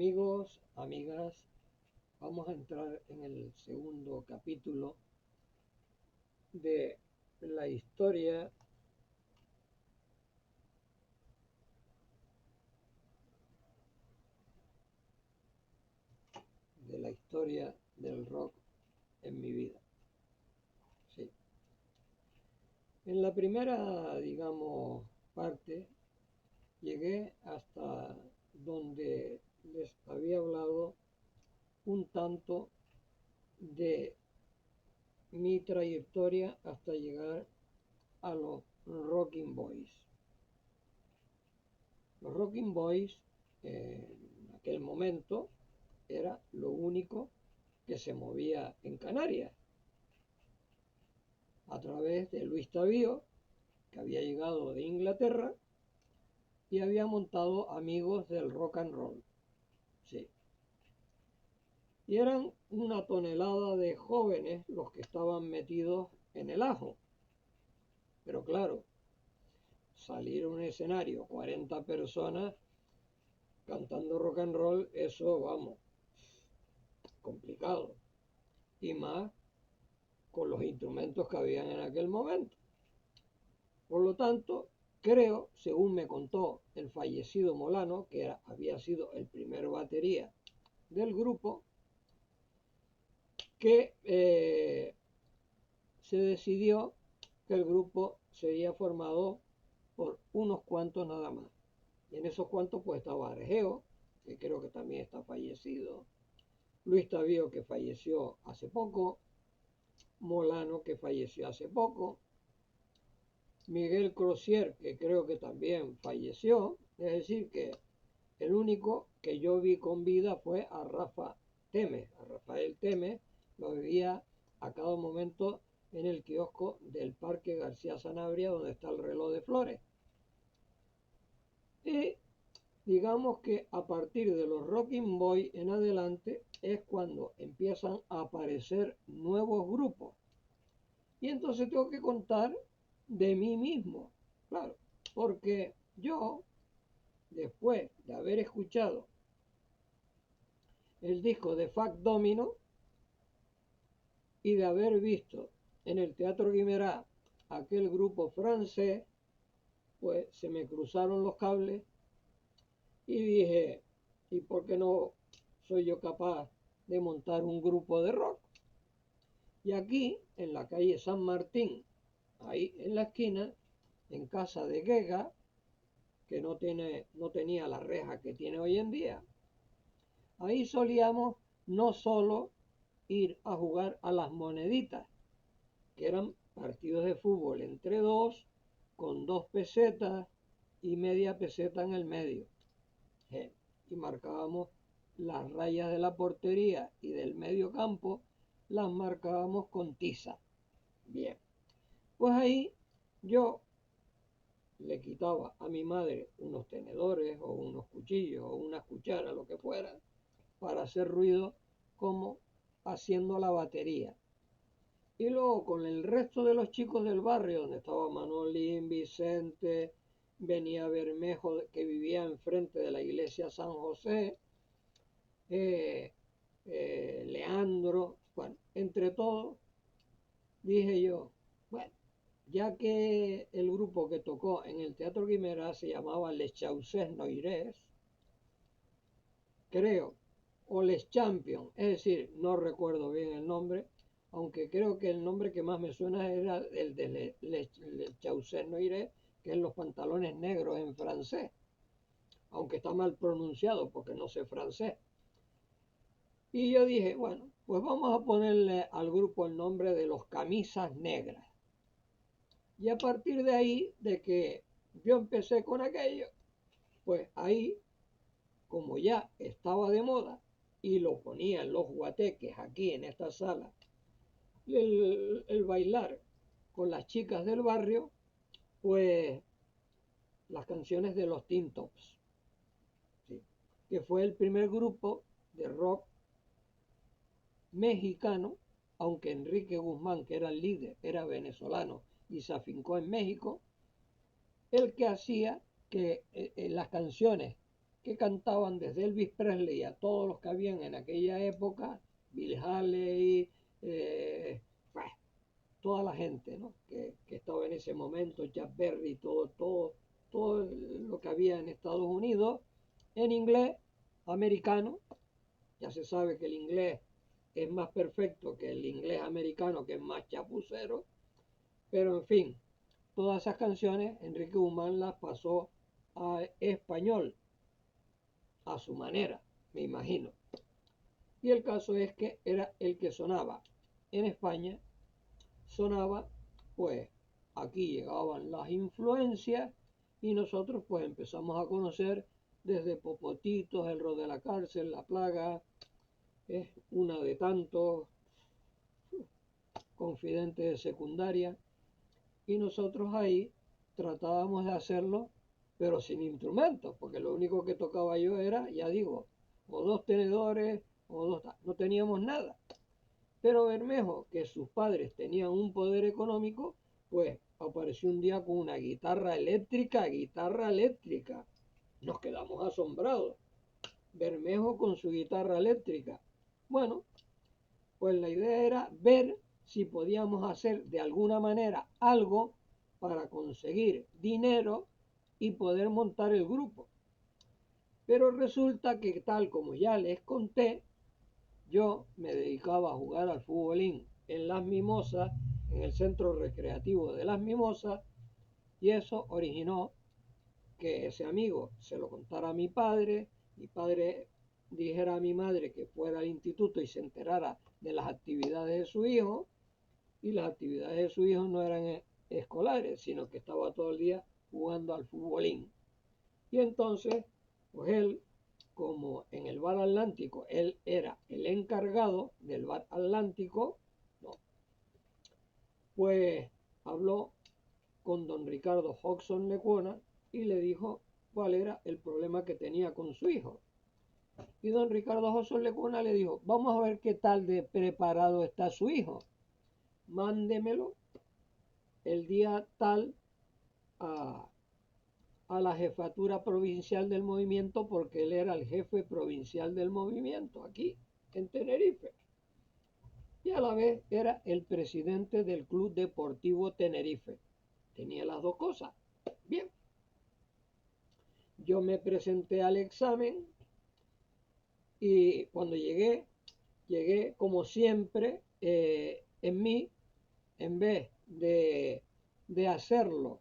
Amigos, amigas, vamos a entrar en el segundo capítulo de la historia del rock en mi vida. Sí. En la primera, digamos, parte, llegué hasta donde les había hablado un tanto de mi trayectoria hasta llegar a los Rocking Boys. Los Rocking Boys en aquel momento era lo único que se movía en Canarias, a través de Luis Tavío, que había llegado de Inglaterra y había montado Amigos del Rock and Roll. Sí. Y eran una tonelada de jóvenes los que estaban metidos en el ajo. Pero claro, salir a un escenario, 40 personas cantando rock and roll, eso, vamos, complicado. Y más con los instrumentos que habían en aquel momento. Por lo tanto, creo, según me contó el fallecido Molano, que había sido el primer batería del grupo, que se decidió que el grupo sería formado por unos cuantos nada más. Y en esos cuantos pues estaba Argeo, que creo que también está fallecido, Luis Tavío, que falleció hace poco, Molano, que falleció hace poco, Miguel Crosier, que creo que también falleció. Es decir, que el único que yo vi con vida fue a Rafael Temes, lo veía a cada momento en el kiosco del Parque García Sanabria, donde está el reloj de flores. Y digamos que a partir de los Rocking Boys en adelante es cuando empiezan a aparecer nuevos grupos. Y entonces tengo que contar de mí mismo, claro, porque yo, después de haber escuchado el disco de Fat Domino y de haber visto en el Teatro Guimerá aquel grupo francés, pues se me cruzaron los cables y dije, ¿y por qué no soy yo capaz de montar un grupo de rock? Y aquí, en la calle San Martín, ahí en la esquina, en casa de Gega, que no tenía la reja que tiene hoy en día, ahí solíamos no solo ir a jugar a las moneditas, que eran partidos de fútbol entre dos, con 2 pesetas y media peseta en el medio. Y marcábamos las rayas de la portería y del medio campo, las marcábamos con tiza. Bien, pues ahí yo le quitaba a mi madre unos tenedores o unos cuchillos o unas cucharas, lo que fuera, para hacer ruido como haciendo la batería. Y luego con el resto de los chicos del barrio, donde estaba Manolín, Vicente, venía Bermejo, que vivía enfrente de la iglesia San José, Leandro, bueno, entre todos, dije yo, bueno, ya que el grupo que tocó en el Teatro Guimerá se llamaba Les Chausses Noires, creo, o Les Champions, es decir, no recuerdo bien el nombre, aunque creo que el nombre que más me suena era el de Les Chausses Noires, que es los pantalones negros en francés, aunque está mal pronunciado porque no sé francés. Y yo dije, bueno, pues vamos a ponerle al grupo el nombre de los Camisas Negras. Y a partir de ahí, de que yo empecé con aquello, pues ahí, como ya estaba de moda y lo ponían los guateques aquí en esta sala, el bailar con las chicas del barrio, pues las canciones de los Teen Tops, ¿sí? Que fue el primer grupo de rock mexicano, aunque Enrique Guzmán, que era el líder, era venezolano y se afincó en México, el que hacía que las canciones que cantaban desde Elvis Presley a todos los que habían en aquella época, Bill Haley, bueno, toda la gente, ¿no? que estaba en ese momento, Chuck Berry, todo lo que había en Estados Unidos, en inglés americano. Ya se sabe que el inglés es más perfecto que el inglés americano, que es más chapucero, pero en fin, todas esas canciones Enrique Guzmán las pasó a español, a su manera, me imagino. Y el caso es que era el que sonaba en España, sonaba, pues aquí llegaban las influencias y nosotros pues empezamos a conocer desde Popotitos, El Ro de la Cárcel, La Plaga, es una de tantos, Confidentes de Secundaria, y nosotros ahí tratábamos de hacerlo, pero sin instrumentos, porque lo único que tocaba yo era, ya digo, o dos tenedores, o dos, no teníamos nada. Pero Bermejo, que sus padres tenían un poder económico, pues apareció un día con una guitarra eléctrica, guitarra eléctrica. Nos quedamos asombrados. Bermejo con su guitarra eléctrica. Bueno, pues la idea era ver si podíamos hacer de alguna manera algo para conseguir dinero y poder montar el grupo. Pero resulta que tal como ya les conté, yo me dedicaba a jugar al futbolín en Las Mimosas, en el centro recreativo de Las Mimosas, y eso originó que ese amigo se lo contara a mi padre dijera a mi madre que fuera al instituto y se enterara de las actividades de su hijo, y las actividades de su hijo no eran escolares, sino que estaba todo el día jugando al futbolín. Y entonces, pues él, como en el bar Atlántico, él era el encargado del bar Atlántico, no, pues habló con don Ricardo Hodgson Lecuona y le dijo cuál era el problema que tenía con su hijo. Y don Ricardo Hodgson Lecuona le dijo, vamos a ver qué tal de preparado está su hijo. Mándemelo el día tal a, a la jefatura provincial del movimiento, porque él era el jefe provincial del movimiento aquí en Tenerife. Y a la vez era el presidente del Club Deportivo Tenerife. Tenía las dos cosas. Bien. Yo me presenté al examen y cuando llegué como siempre en mí, en vez de hacerlo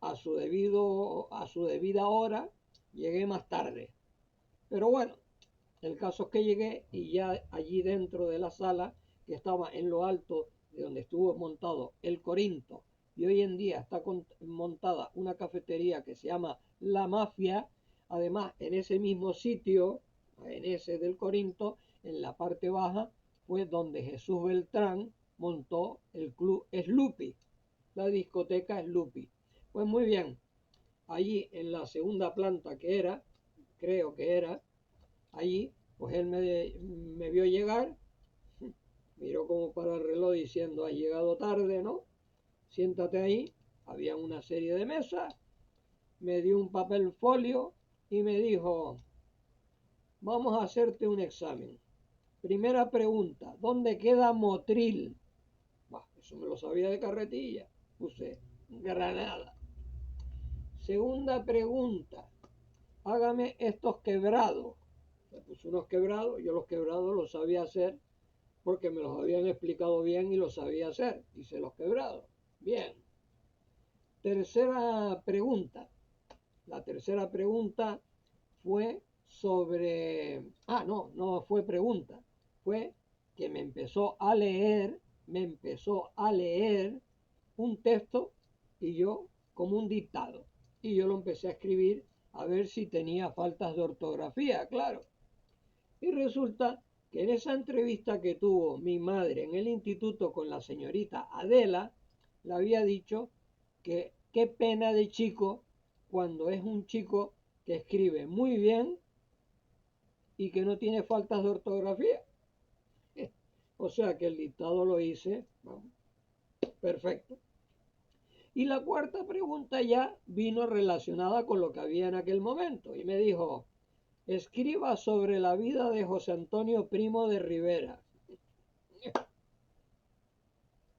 a su debida hora, llegué más tarde. Pero bueno, el caso es que llegué y ya allí dentro de la sala, que estaba en lo alto de donde estuvo montado el Corinto, y hoy en día está montada una cafetería que se llama La Mafia, además en ese mismo sitio, en ese del Corinto, en la parte baja, fue donde Jesús Beltrán montó el club Sloopy, la discoteca Sloopy. Pues muy bien, allí en la segunda planta que era, creo que era, allí, pues él me vio llegar, miró como para el reloj diciendo, has llegado tarde, ¿no? Siéntate ahí, había una serie de mesas, me dio un papel folio y me dijo, vamos a hacerte un examen. Primera pregunta, ¿dónde queda Motril? Bah, eso me lo sabía de carretilla, puse Granada. Segunda pregunta, hágame estos quebrados. Me puso unos quebrados, yo los quebrados los sabía hacer porque me los habían explicado bien y los sabía hacer. Hice los quebrados. Bien. Tercera pregunta. La tercera pregunta fue sobre... Ah, no fue pregunta. Fue que me empezó a leer un texto y yo como un dictado. Y yo lo empecé a escribir a ver si tenía faltas de ortografía, claro. Y resulta que en esa entrevista que tuvo mi madre en el instituto con la señorita Adela, le había dicho que qué pena de chico cuando es un chico que escribe muy bien y que no tiene faltas de ortografía. O sea que el dictado lo hice, vamos, perfecto. Y la cuarta pregunta ya vino relacionada con lo que había en aquel momento y me dijo, escriba sobre la vida de José Antonio Primo de Rivera.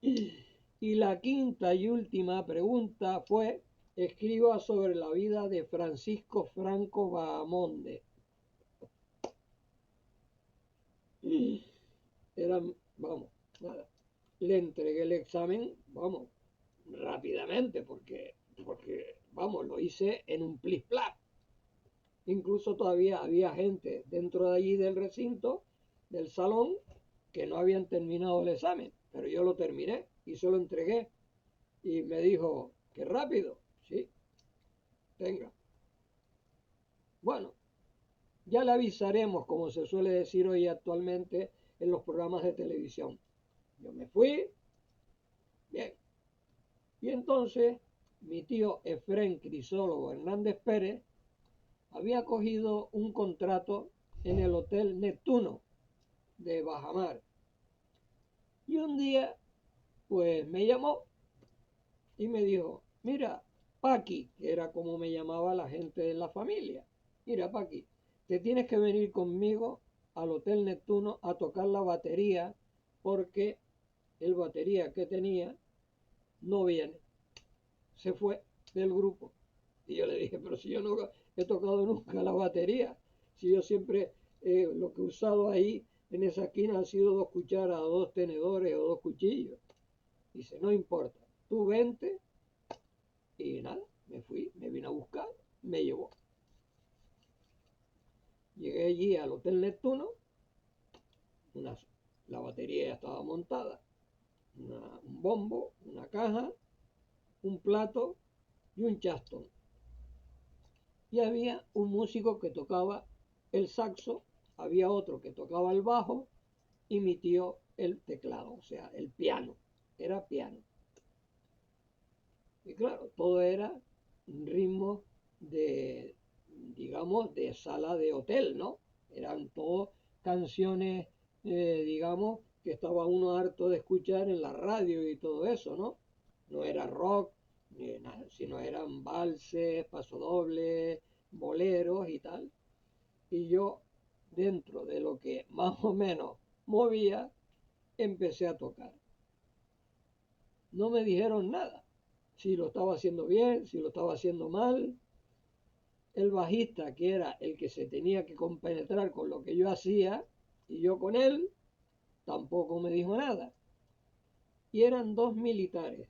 Y la quinta y última pregunta fue, escriba sobre la vida de Francisco Franco Bahamonde. Eran, vamos, nada. Le entregué el examen, vamos, rápidamente, porque vamos, lo hice en un plis-plas. Incluso todavía había gente dentro de allí del recinto, del salón, que no habían terminado el examen, pero yo lo terminé y se lo entregué. Y me dijo, qué rápido, sí, tenga. Bueno, ya le avisaremos, como se suele decir hoy actualmente en los programas de televisión. Yo me fui, bien. Y entonces mi tío Efrén Crisólogo Hernández Pérez había cogido un contrato en el Hotel Neptuno de Bajamar. Y un día, pues me llamó y me dijo, mira, Paqui, que era como me llamaba la gente de la familia, mira, Paqui, te tienes que venir conmigo al Hotel Neptuno a tocar la batería porque el batería que tenía no viene, se fue del grupo. Y yo le dije, pero si yo no he tocado nunca la batería, si yo siempre lo que he usado ahí en esa esquina han sido 2 cucharas, 2 tenedores o 2 cuchillos. Dice, no importa, tú vente. Y nada, me fui, me vine a buscar, me llevó. Llegué allí al Hotel Neptuno, una, la batería ya estaba montada, un bombo, una caja, un plato y un chastón. Y había un músico que tocaba el saxo, había otro que tocaba el bajo y mi tío el teclado, o sea, el piano, era piano. Y claro, todo era un ritmo de, digamos, de sala de hotel, ¿no? Eran todas canciones, digamos, que estaba uno harto de escuchar en la radio y todo eso, ¿no? No era rock, ni nada, sino eran valses, pasodobles, boleros y tal. Y yo, dentro de lo que más o menos movía, empecé a tocar. No me dijeron nada, si lo estaba haciendo bien, si lo estaba haciendo mal. El bajista, que era el que se tenía que compenetrar con lo que yo hacía, y yo con él, tampoco me dijo nada. Y eran 2 militares,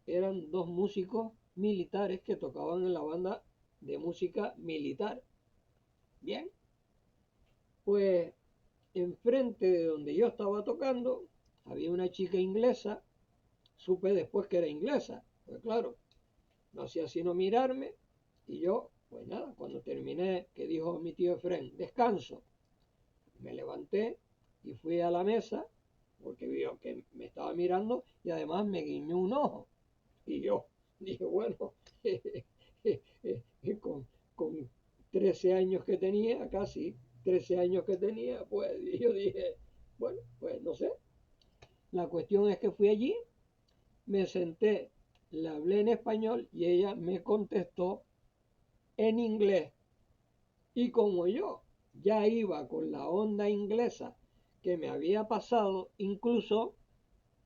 eran 2 músicos militares que tocaban en la banda de música militar. Bien, pues enfrente de donde yo estaba tocando había una chica inglesa, supe después que era inglesa, pues claro, no hacía sino mirarme y yo, pues nada, cuando terminé, que dijo mi tío Efren, descanso, me levanté y fui a la mesa porque vio que me estaba mirando y además me guiñó un ojo. Y yo dije, bueno, con 13 años que tenía, casi 13 años que tenía, pues yo dije, bueno, pues no sé. La cuestión es que fui allí, me senté, le hablé en español y ella me contestó en inglés. Y como yo ya iba con la onda inglesa que me había pasado incluso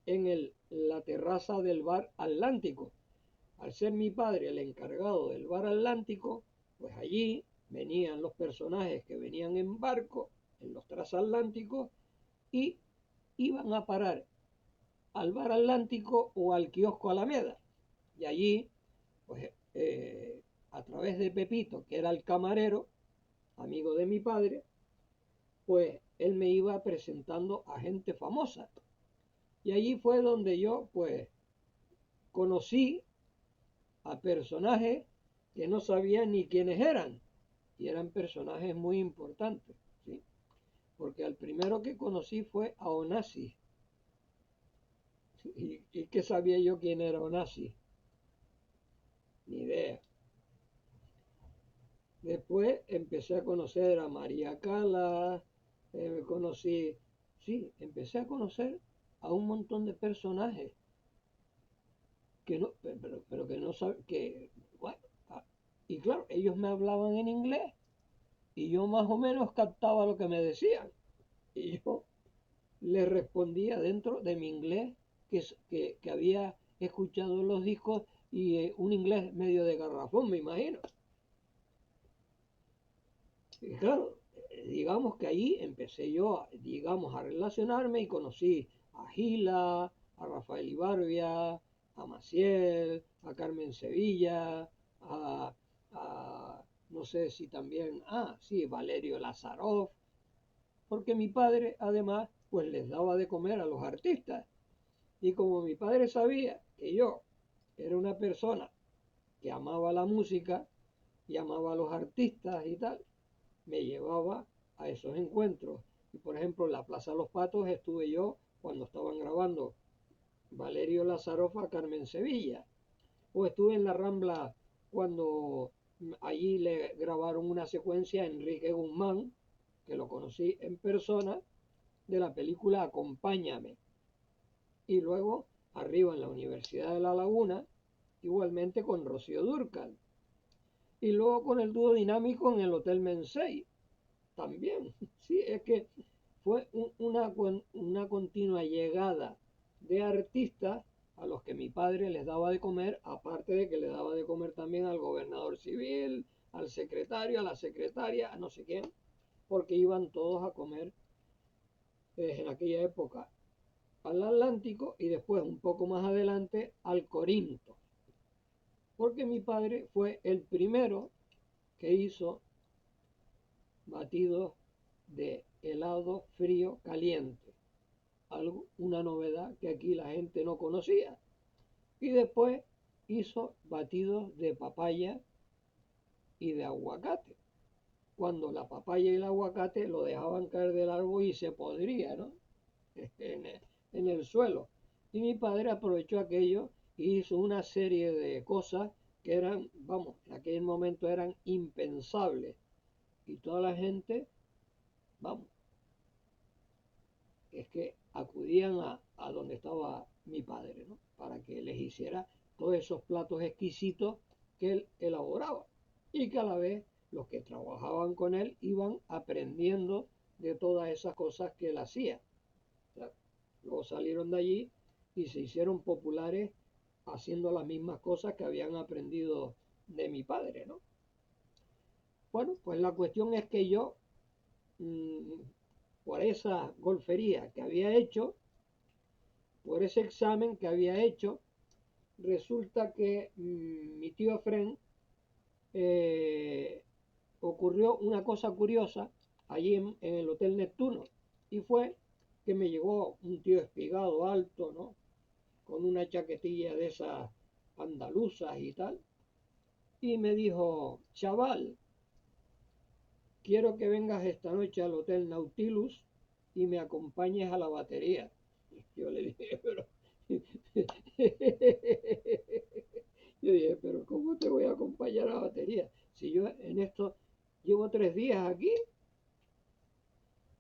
en la terraza del bar Atlántico, al ser mi padre el encargado del bar Atlántico, pues allí venían los personajes que venían en barco, en los transatlánticos, y iban a parar al bar Atlántico o al kiosco Alameda. Y allí, pues a través de Pepito, que era el camarero, amigo de mi padre, pues él me iba presentando a gente famosa. Y allí fue donde yo, pues, conocí a personajes que no sabía ni quiénes eran. Y eran personajes muy importantes, ¿sí? Porque al primero que conocí fue a Onassis. ¿Y qué sabía yo quién era Onassis? Ni idea. Después empecé a conocer a María Cala, conocí, sí, empecé a conocer a un montón de personajes que no, pero que no sabe, que, bueno, y claro, ellos me hablaban en inglés y yo más o menos captaba lo que me decían. Y yo les respondía dentro de mi inglés que había escuchado en los discos y un inglés medio de garrafón, me imagino. Y claro, digamos que ahí empecé yo, digamos, a relacionarme y conocí a Gila, a Rafael Ibarvia, a Maciel, a Carmen Sevilla, no sé si también, sí, Valerio Lazarov, porque mi padre además pues les daba de comer a los artistas. Y como mi padre sabía que yo era una persona que amaba la música y amaba a los artistas y tal, me llevaba a esos encuentros. Y por ejemplo, en la Plaza de los Patos estuve yo cuando estaban grabando Valerio Lazarov a Carmen Sevilla. O estuve en la Rambla cuando allí le grabaron una secuencia a Enrique Guzmán, que lo conocí en persona, de la película Acompáñame. Y luego arriba en la Universidad de La Laguna, igualmente con Rocío Dúrcal. Y luego con el dúo dinámico en el Hotel Mensei, también. Sí, es que fue una continua llegada de artistas a los que mi padre les daba de comer, aparte de que le daba de comer también al gobernador civil, al secretario, a la secretaria, a no sé quién, porque iban todos a comer en aquella época al Atlántico y después un poco más adelante al Corinto, porque mi padre fue el primero que hizo batidos de helado frío caliente, algo, una novedad que aquí la gente no conocía. Y después hizo batidos de papaya y de aguacate, cuando la papaya y el aguacate lo dejaban caer del árbol y se podría, ¿no? en el suelo. Y mi padre aprovechó aquello y hizo una serie de cosas que eran, vamos, en aquel momento eran impensables. Y toda la gente, vamos, es que acudían a donde estaba mi padre, ¿no? Para que les hiciera todos esos platos exquisitos que él elaboraba. Y que a la vez los que trabajaban con él iban aprendiendo de todas esas cosas que él hacía. O sea, luego salieron de allí y se hicieron populares haciendo las mismas cosas que habían aprendido de mi padre, ¿no? Bueno, pues la cuestión es que yo, mmm, por esa golfería que había hecho, por ese examen que había hecho, resulta que mi tío Efrén ocurrió una cosa curiosa allí en el Hotel Neptuno, y fue que me llegó un tío espigado alto, ¿no? Con una chaquetilla de esas andaluzas y tal, y me dijo: chaval, quiero que vengas esta noche al Hotel Nautilus y me acompañes a la batería. Yo le dije, pero yo dije, pero ¿cómo te voy a acompañar a la batería? Si yo en esto llevo 3 días aquí,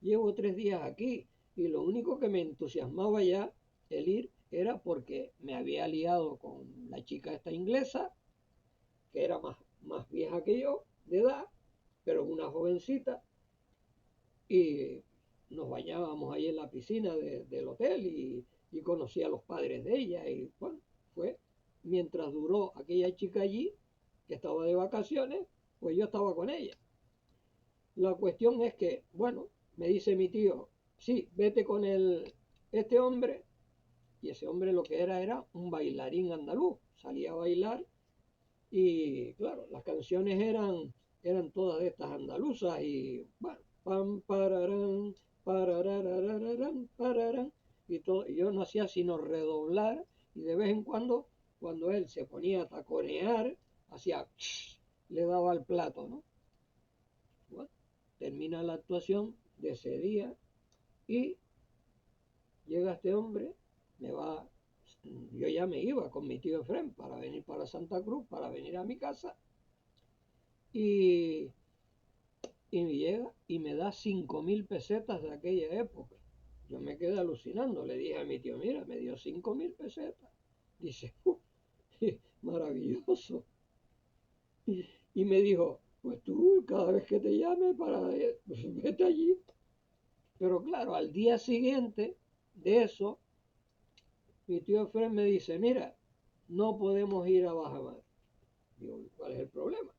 llevo 3 días aquí, y lo único que me entusiasmaba ya el ir era porque me había liado con la chica esta inglesa, que era más vieja que yo, de edad, pero una jovencita, y nos bañábamos ahí en la piscina del hotel y conocí a los padres de ella, y bueno, fue mientras duró aquella chica allí, que estaba de vacaciones, pues yo estaba con ella. La cuestión es que, bueno, me dice mi tío: sí, vete con este hombre, y ese hombre lo que era un bailarín andaluz, salía a bailar, y claro, las canciones eran todas estas andaluzas, y bueno, pam, pararán, parararararán, pararán, y todo, y yo no hacía sino redoblar, y de vez en cuando él se ponía a taconear, hacía, le daba al plato, ¿no? Bueno, termina la actuación de ese día y llega este hombre, me va, yo ya me iba con mi tío Efrén para venir para Santa Cruz, para venir a mi casa, y, y me llega y me da 5.000 pesetas de aquella época. Yo me quedé alucinando, le dije a mi tío: mira, me dio 5.000 pesetas. Dice: Maravilloso. Y me dijo, pues tú cada vez que te llame pues vete allí. Pero claro, al día siguiente de eso, mi tío Efraín me dice, mira, no podemos ir a Bajamar. Digo, ¿cuál es el problema?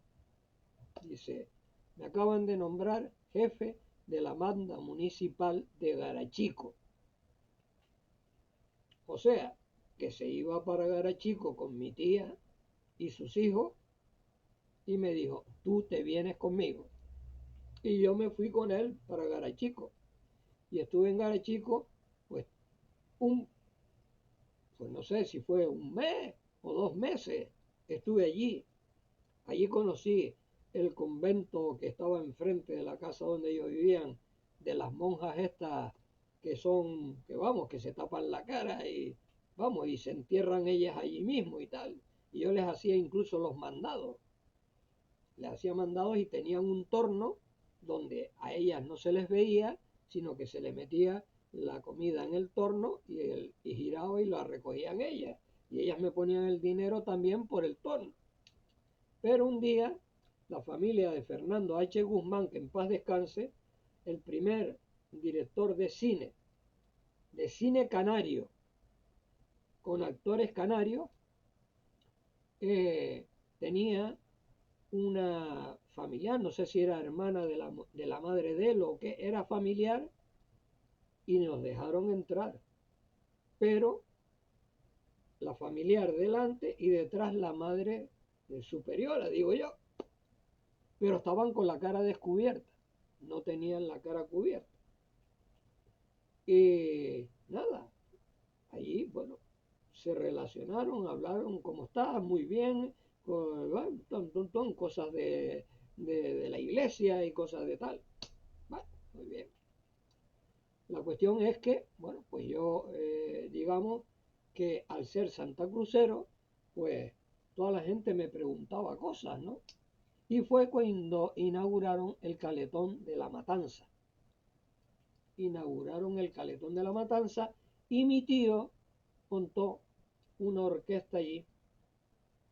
Dice, me acaban de nombrar jefe de la banda municipal de Garachico. O sea, que se iba para Garachico con mi tía y sus hijos y me dijo, tú te vienes conmigo. Y yo me fui con él para Garachico. Y estuve en Garachico, pues, un, pues no sé si fue un mes o 2 meses. Estuve allí. Allí conocí el convento que estaba enfrente de la casa donde ellos vivían, de las monjas estas que son, que vamos, que se tapan la cara y vamos, y se entierran ellas allí mismo y tal. Y yo les hacía incluso los mandados. Les hacía mandados y tenían un torno donde a ellas no se les veía, sino que se les metía la comida en el torno y giraba y la recogían ellas. Y ellas me ponían el dinero también por el torno. Pero un día, la familia de Fernando H. Guzmán, que en paz descanse, el primer director de cine canario, con actores canarios, tenía una familiar, no sé si era hermana de la madre de él o qué, era familiar, y nos dejaron entrar. Pero la familiar delante y detrás la madre superiora, digo yo. Pero estaban con la cara descubierta, no tenían la cara cubierta. Y nada, allí, bueno, se relacionaron, hablaron cómo está, muy bien, con cosas de la iglesia y cosas de tal. Bueno, muy bien. La cuestión es que, bueno, pues yo, digamos que al ser santacrucero, pues toda la gente me preguntaba cosas, ¿no? Y fue cuando inauguraron el Caletón de la Matanza. Inauguraron el Caletón de la Matanza y mi tío montó una orquesta allí,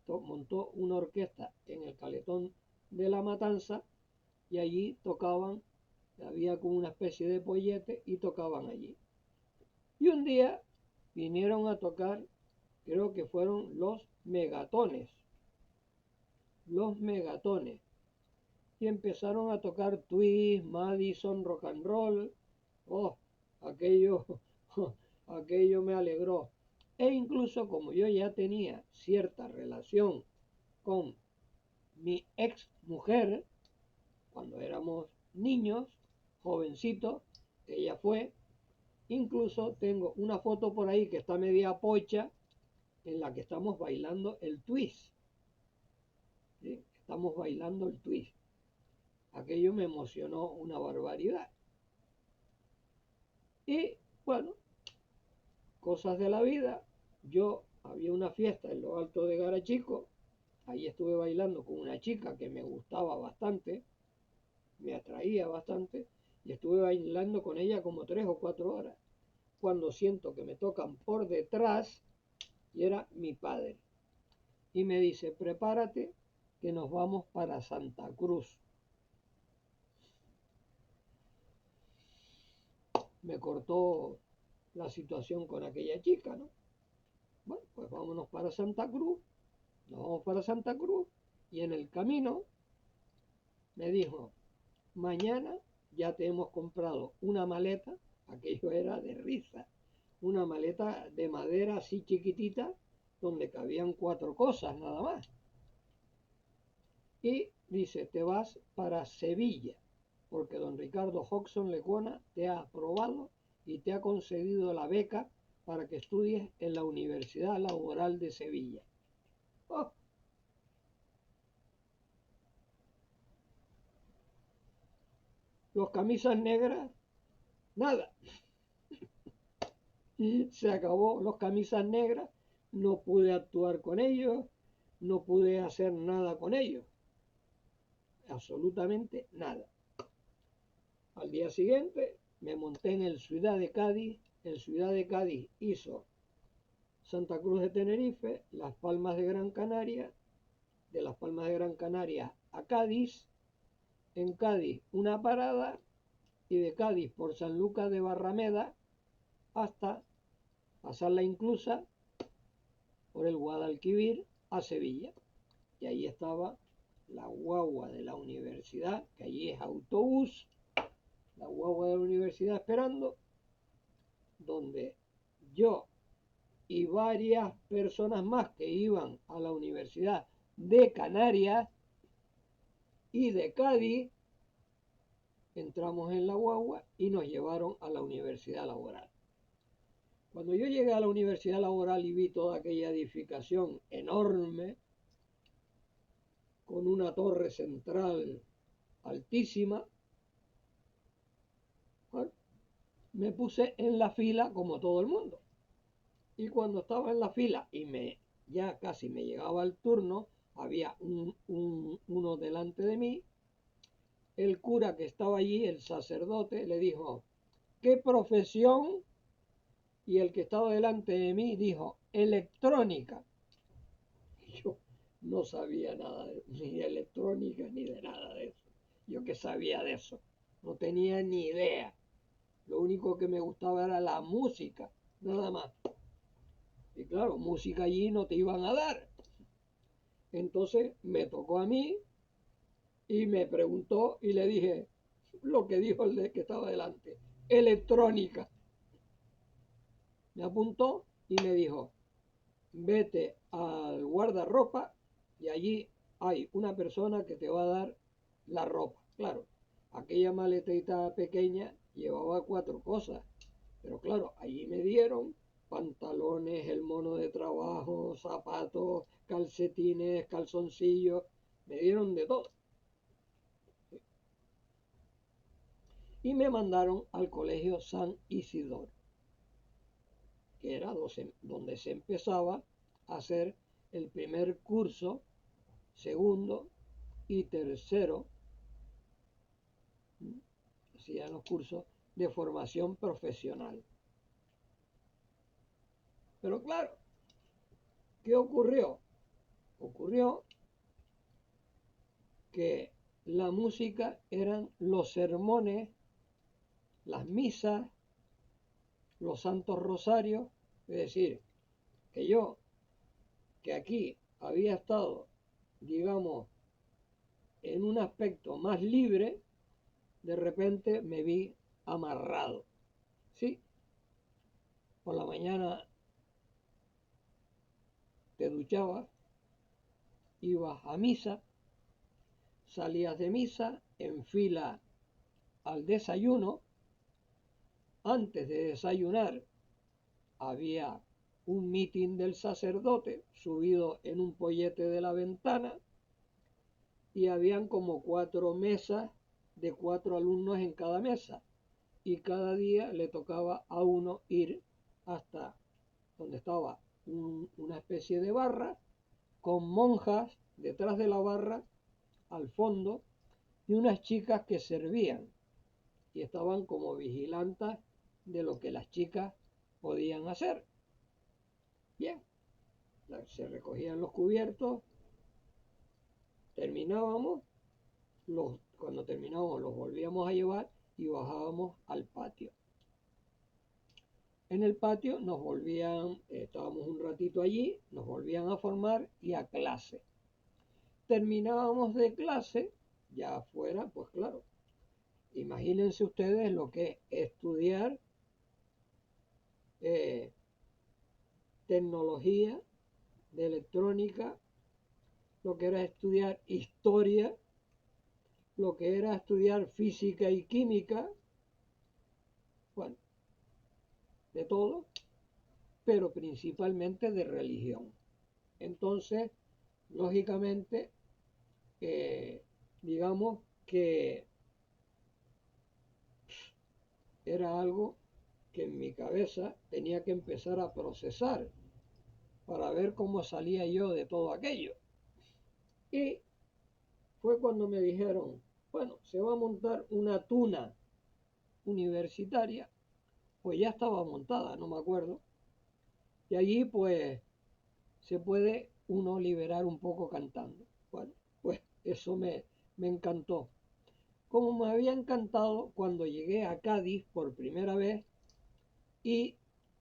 montó una orquesta en el Caletón de la Matanza y allí tocaban, había como una especie de pollete y tocaban allí. Y un día vinieron a tocar, creo que fueron los Megatones, y empezaron a tocar twist, Madison, rock and roll. Oh, aquello, aquello me alegró. E incluso como yo ya tenía cierta relación con mi ex mujer, cuando éramos niños, jovencitos, ella fue, incluso tengo una foto por ahí que está media pocha, en la que estamos bailando el twist. ¿Sí? Estamos bailando el twist. Aquello me emocionó una barbaridad. Y bueno, cosas de la vida. Yo había una fiesta en lo alto de Garachico. Ahí estuve bailando con una chica que me gustaba bastante, me atraía bastante, y estuve bailando con ella como 3 o 4 horas. Cuando siento que me tocan por detrás, y era mi padre. Y me dice, prepárate que nos vamos para Santa Cruz. Me cortó la situación con aquella chica, ¿no? Bueno, pues vámonos para Santa Cruz, nos vamos para Santa Cruz, y en el camino me dijo, mañana ya te hemos comprado una maleta, aquello era de risa, una maleta de madera así chiquitita, donde cabían 4 cosas nada más. Y dice, te vas para Sevilla, porque don Ricardo Hodgson Lecuona te ha aprobado y te ha concedido la beca para que estudies en la Universidad Laboral de Sevilla. Oh, los camisas negras, nada. Se acabó los camisas negras, no pude actuar con ellos, no pude hacer nada con ellos, absolutamente nada. Al día siguiente me monté en el Ciudad de Cádiz, el Ciudad de Cádiz hizo Santa Cruz de Tenerife, Las Palmas de Gran Canaria, de Las Palmas de Gran Canaria a Cádiz, en Cádiz una parada y de Cádiz por Sanlúcar de Barrameda hasta pasar la Inclusa por el Guadalquivir a Sevilla. Y ahí estaba la guagua de la universidad, que allí es autobús, la guagua de la universidad esperando, donde yo y varias personas más que iban a la Universidad de Canarias y de Cádiz, entramos en la guagua y nos llevaron a la Universidad Laboral. Cuando yo llegué a la Universidad Laboral y vi toda aquella edificación enorme, con una torre central altísima, bueno, me puse en la fila como todo el mundo. Y cuando estaba en la fila y ya casi me llegaba el turno, había uno delante de mí, el cura que estaba allí, el sacerdote, le dijo, ¿qué profesión? Y el que estaba delante de mí dijo, electrónica. Y yo no sabía nada ni de electrónica ni de nada de eso. Yo qué sabía de eso, no tenía ni idea. Lo único que me gustaba era la música, nada más. Y claro, música allí no te iban a dar. Entonces me tocó a mí y me preguntó y le dije lo que dijo el de que estaba delante, electrónica. Me apuntó y me dijo, vete al guardarropa y allí hay una persona que te va a dar la ropa. Claro, aquella maletita pequeña llevaba 4 cosas, pero claro, allí me dieron pantalones, el mono de trabajo, zapatos, calcetines, calzoncillos, me dieron de todo. Y me mandaron al colegio San Isidoro, que era donde se empezaba a hacer el primer curso, segundo y tercero, hacían los cursos de formación profesional. Pero claro, ¿qué ocurrió? Ocurrió que la música eran los sermones, las misas, los santos rosarios, es decir, que yo, que aquí había estado, digamos, en un aspecto más libre, de repente me vi amarrado. Sí, por la mañana te duchabas, ibas a misa, salías de misa en fila al desayuno. Antes de desayunar había un mitin del sacerdote subido en un pollete de la ventana y habían como 4 mesas de 4 alumnos en cada mesa y cada día le tocaba a uno ir hasta donde estaba una especie de barra con monjas detrás de la barra al fondo y unas chicas que servían y estaban como vigilantes de lo que las chicas podían hacer. Bien, se recogían los cubiertos, terminábamos, cuando terminábamos los volvíamos a llevar y bajábamos al patio. En el patio nos volvían, estábamos un ratito allí, nos volvían a formar y a clase. Terminábamos de clase, ya afuera, pues claro, imagínense ustedes lo que es estudiar tecnología de electrónica, lo que era estudiar historia, lo que era estudiar física y química, bueno, de todo, pero principalmente de religión. Entonces, lógicamente, digamos que era algo que en mi cabeza tenía que empezar a procesar para ver cómo salía yo de todo aquello. Y fue cuando me dijeron, bueno, se va a montar una tuna universitaria, pues ya estaba montada, no me acuerdo, Y allí pues se puede uno liberar un poco cantando. Bueno, pues eso me encantó. Como me había encantado cuando llegué a Cádiz por primera vez y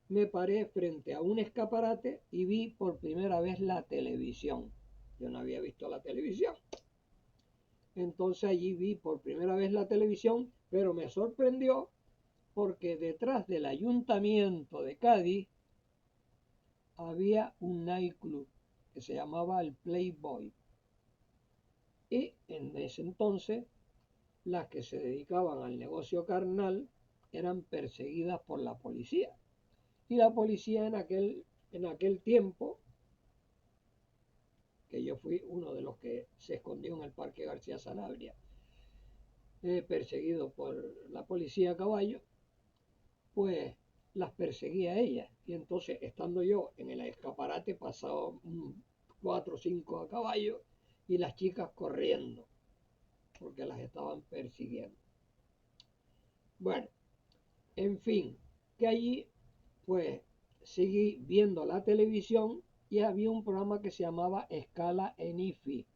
me paré frente a un escaparate y vi por primera vez la televisión. Yo no había visto la televisión. Entonces allí vi por primera vez la televisión, pero me sorprendió porque detrás del ayuntamiento de Cádiz había un nightclub que se llamaba el Playboy. Y en ese entonces las que se dedicaban al negocio carnal eran perseguidas por la policía. Y la policía en aquel tiempo, que yo fui uno de los que se escondió en el Parque García Sanabria, perseguido por la policía a caballo, pues las perseguía a ellas. Y entonces, estando yo en el escaparate, pasaba 4 o 5 a caballo y las chicas corriendo, porque las estaban persiguiendo. Bueno, en fin, que allí pues seguí viendo la televisión y había un programa que se llamaba Escala en IFI,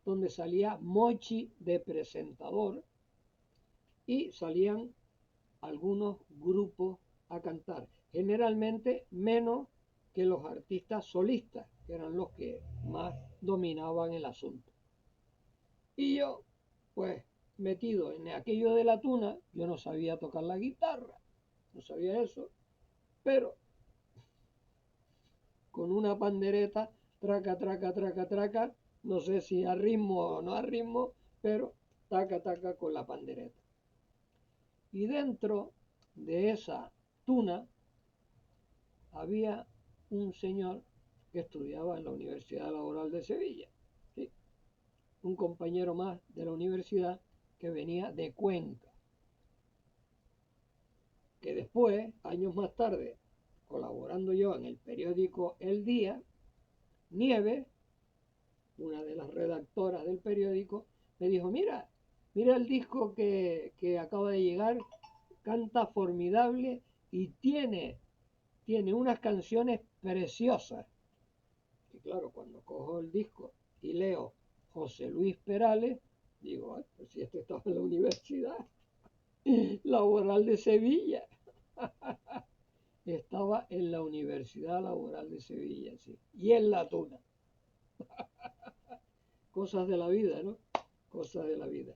donde salía Mochi de presentador y salían algunos grupos a cantar, generalmente menos que los artistas solistas, que eran los que más dominaban el asunto. Y yo, pues, metido en aquello de la tuna, yo no sabía tocar la guitarra, no sabía eso, pero con una pandereta, traca, traca, traca, traca, no sé si a ritmo o no a ritmo, pero taca, taca con la pandereta. Y dentro de esa tuna había un señor que estudiaba en la Universidad Laboral de Sevilla, ¿sí? Un compañero más de la universidad que venía de Cuenca, que después, años más tarde, colaborando yo en el periódico El Día, Nieves, una de las redactoras del periódico, me dijo, mira el disco que acaba de llegar, canta formidable y tiene unas canciones preciosas. Y claro, cuando cojo el disco y leo José Luis Perales, digo, ay, pues si este estaba en la Universidad Laboral de Sevilla. Estaba en la Universidad Laboral de Sevilla, sí. Y en la tuna. Cosas de la vida, ¿no? Cosas de la vida.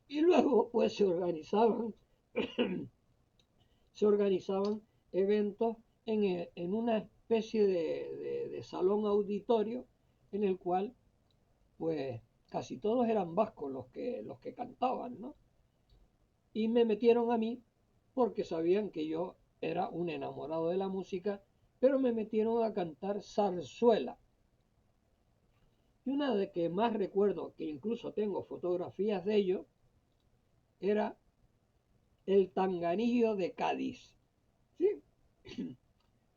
Y luego, pues se organizaban eventos en una especie de salón auditorio en el cual, pues, casi todos eran vascos los que cantaban, ¿no? Y me metieron a mí porque sabían que yo era un enamorado de la música, pero me metieron a cantar zarzuela. Y una de que más recuerdo, que incluso tengo fotografías de ello, era el Tanganillo de Cádiz. ¿Sí?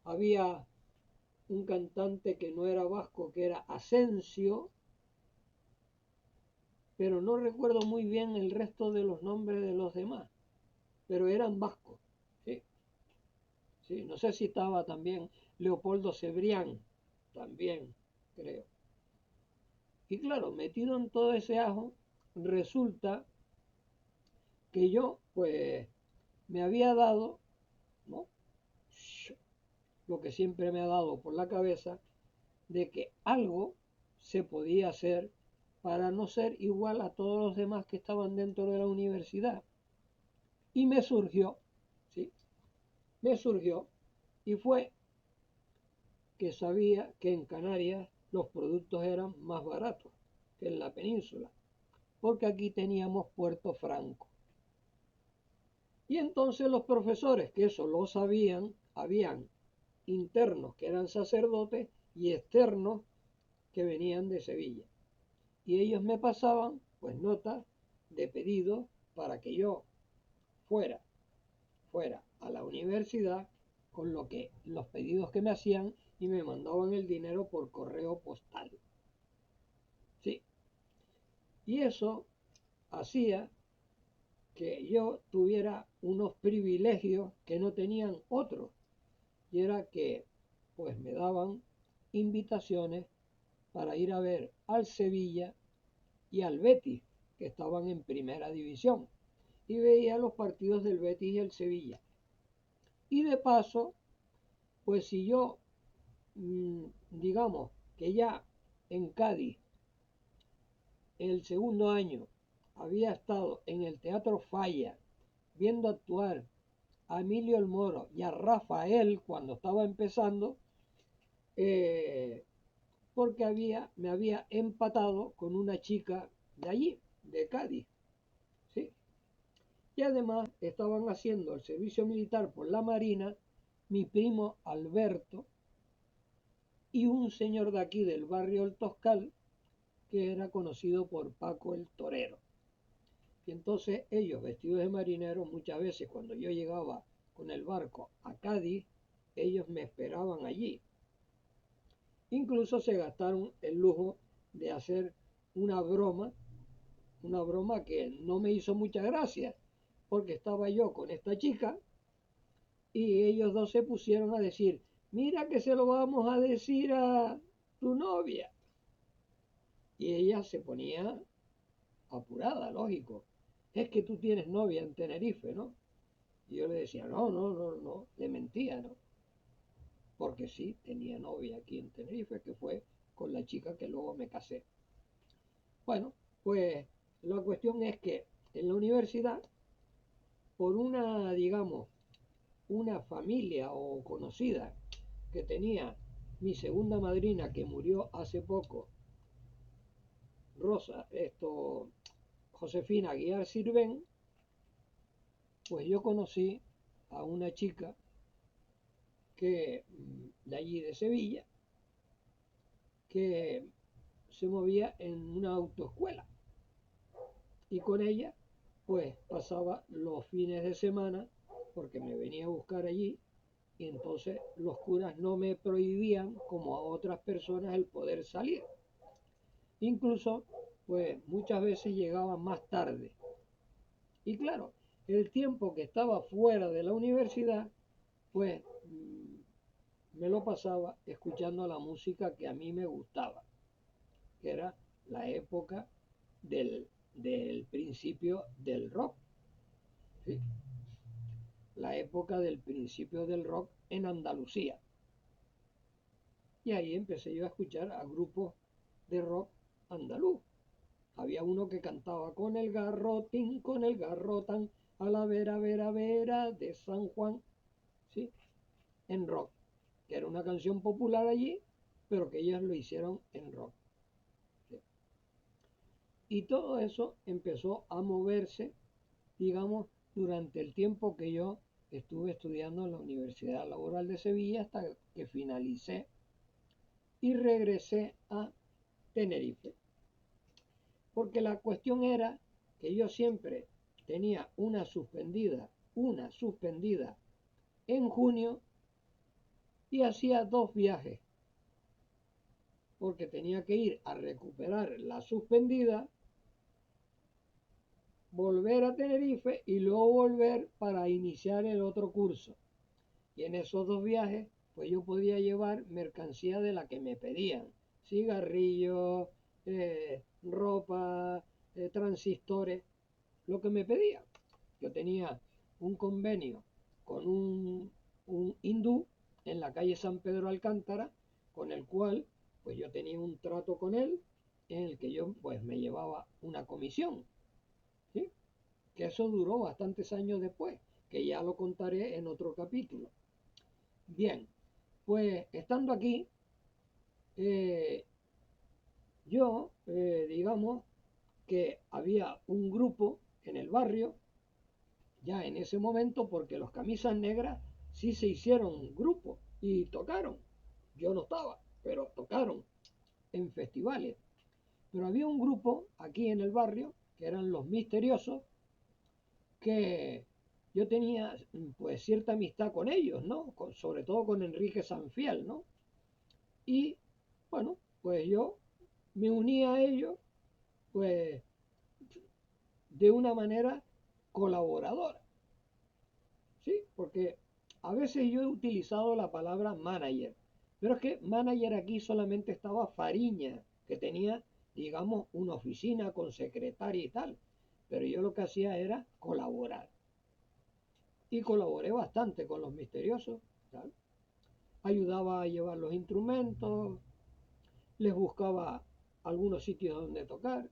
Había un cantante que no era vasco, que era Asensio, pero no recuerdo muy bien el resto de los nombres de los demás, pero eran vascos. ¿Sí? Sí, no sé si estaba también Leopoldo Cebrián, también creo. Y claro, metido en todo ese ajo, resulta que yo, pues, me había dado, ¿no? Lo que siempre me ha dado por la cabeza, de que algo se podía hacer para no ser igual a todos los demás que estaban dentro de la universidad. Y me surgió, ¿sí? Me surgió, y fue que sabía que en Canarias los productos eran más baratos que en la península, porque aquí teníamos Puerto Franco. Y entonces los profesores, que eso lo sabían, habían internos que eran sacerdotes y externos que venían de Sevilla. Y ellos me pasaban pues notas de pedido para que yo fuera a la universidad con lo que los pedidos que me hacían y me mandaban el dinero por correo postal. Sí. Y eso hacía que yo tuviera unos privilegios que no tenían otros. Y era que pues me daban invitaciones para ir a ver al Sevilla y al Betis, que estaban en primera división, y veía los partidos del Betis y el Sevilla. Y de paso, pues si yo, digamos que ya en Cádiz, el segundo año, había estado en el Teatro Falla viendo actuar a Emilio el Moro y a Rafael cuando estaba empezando, porque me había empatado con una chica de allí, de Cádiz, ¿sí? Y además estaban haciendo el servicio militar por la Marina mi primo Alberto y un señor de aquí del barrio El Toscal, que era conocido por Paco el Torero. Y entonces ellos, vestidos de marineros, muchas veces cuando yo llegaba con el barco a Cádiz, ellos me esperaban allí. Incluso se gastaron el lujo de hacer una broma que no me hizo mucha gracia, porque estaba yo con esta chica y ellos dos se pusieron a decir, mira que se lo vamos a decir a tu novia. Y ella se ponía apurada, lógico. Es que tú tienes novia en Tenerife, ¿no? Y yo le decía, no, le mentía, ¿no? Porque sí, tenía novia aquí en Tenerife, que fue con la chica que luego me casé. Bueno, pues la cuestión es que en la universidad, por una, digamos, una familia o conocida que tenía mi segunda madrina que murió hace poco, Josefina Aguiar Sirven, pues yo conocí a una chica que de allí de Sevilla, que se movía en una autoescuela y con ella pues pasaba los fines de semana porque me venía a buscar allí y entonces los curas no me prohibían como a otras personas el poder salir. Incluso pues muchas veces llegaba más tarde. Y claro, el tiempo que estaba fuera de la universidad pues me lo pasaba escuchando la música que a mí me gustaba, que era la época del principio del rock, ¿sí? La época del principio del rock en Andalucía. Y ahí empecé yo a escuchar a grupos de rock andaluz. Había uno que cantaba con el garrotán, a la vera, vera, vera de San Juan, ¿sí? En rock, que era una canción popular allí, pero que ellos lo hicieron en rock. ¿Sí? Y todo eso empezó a moverse, digamos, durante el tiempo que yo estuve estudiando en la Universidad Laboral de Sevilla hasta que finalicé y regresé a Tenerife. Porque la cuestión era que yo siempre tenía una suspendida en junio y hacía 2 viajes, porque tenía que ir a recuperar la suspendida, volver a Tenerife y luego volver para iniciar el otro curso. Y en esos 2 viajes, pues yo podía llevar mercancía de la que me pedían, cigarrillos, ropa, transistores, lo que me pedían. Yo tenía un convenio con un hindú en la calle San Pedro Alcántara, con el cual pues yo tenía un trato con él en el que yo pues me llevaba una comisión, ¿sí? Que eso duró bastantes años después, que ya lo contaré en otro capítulo. Bien, pues estando aquí, yo, digamos que había un grupo en el barrio, ya en ese momento, porque los camisas negras sí se hicieron grupo y tocaron. Yo no estaba, pero tocaron en festivales. Pero había un grupo aquí en el barrio, que eran los Misteriosos, que yo tenía pues cierta amistad con ellos, ¿no? Sobre todo con Enrique Sanfiel, ¿no? Y bueno, pues yo me uní a ellos, pues de una manera colaboradora, ¿sí? Porque a veces yo he utilizado la palabra manager, Pero es que manager aquí solamente estaba Fariña, que tenía, digamos, una oficina con secretaria y tal. Pero yo lo que hacía era colaborar. Y colaboré bastante con los misteriosos, ¿sabes? Ayudaba a llevar los instrumentos, les buscaba algunos sitios donde tocar,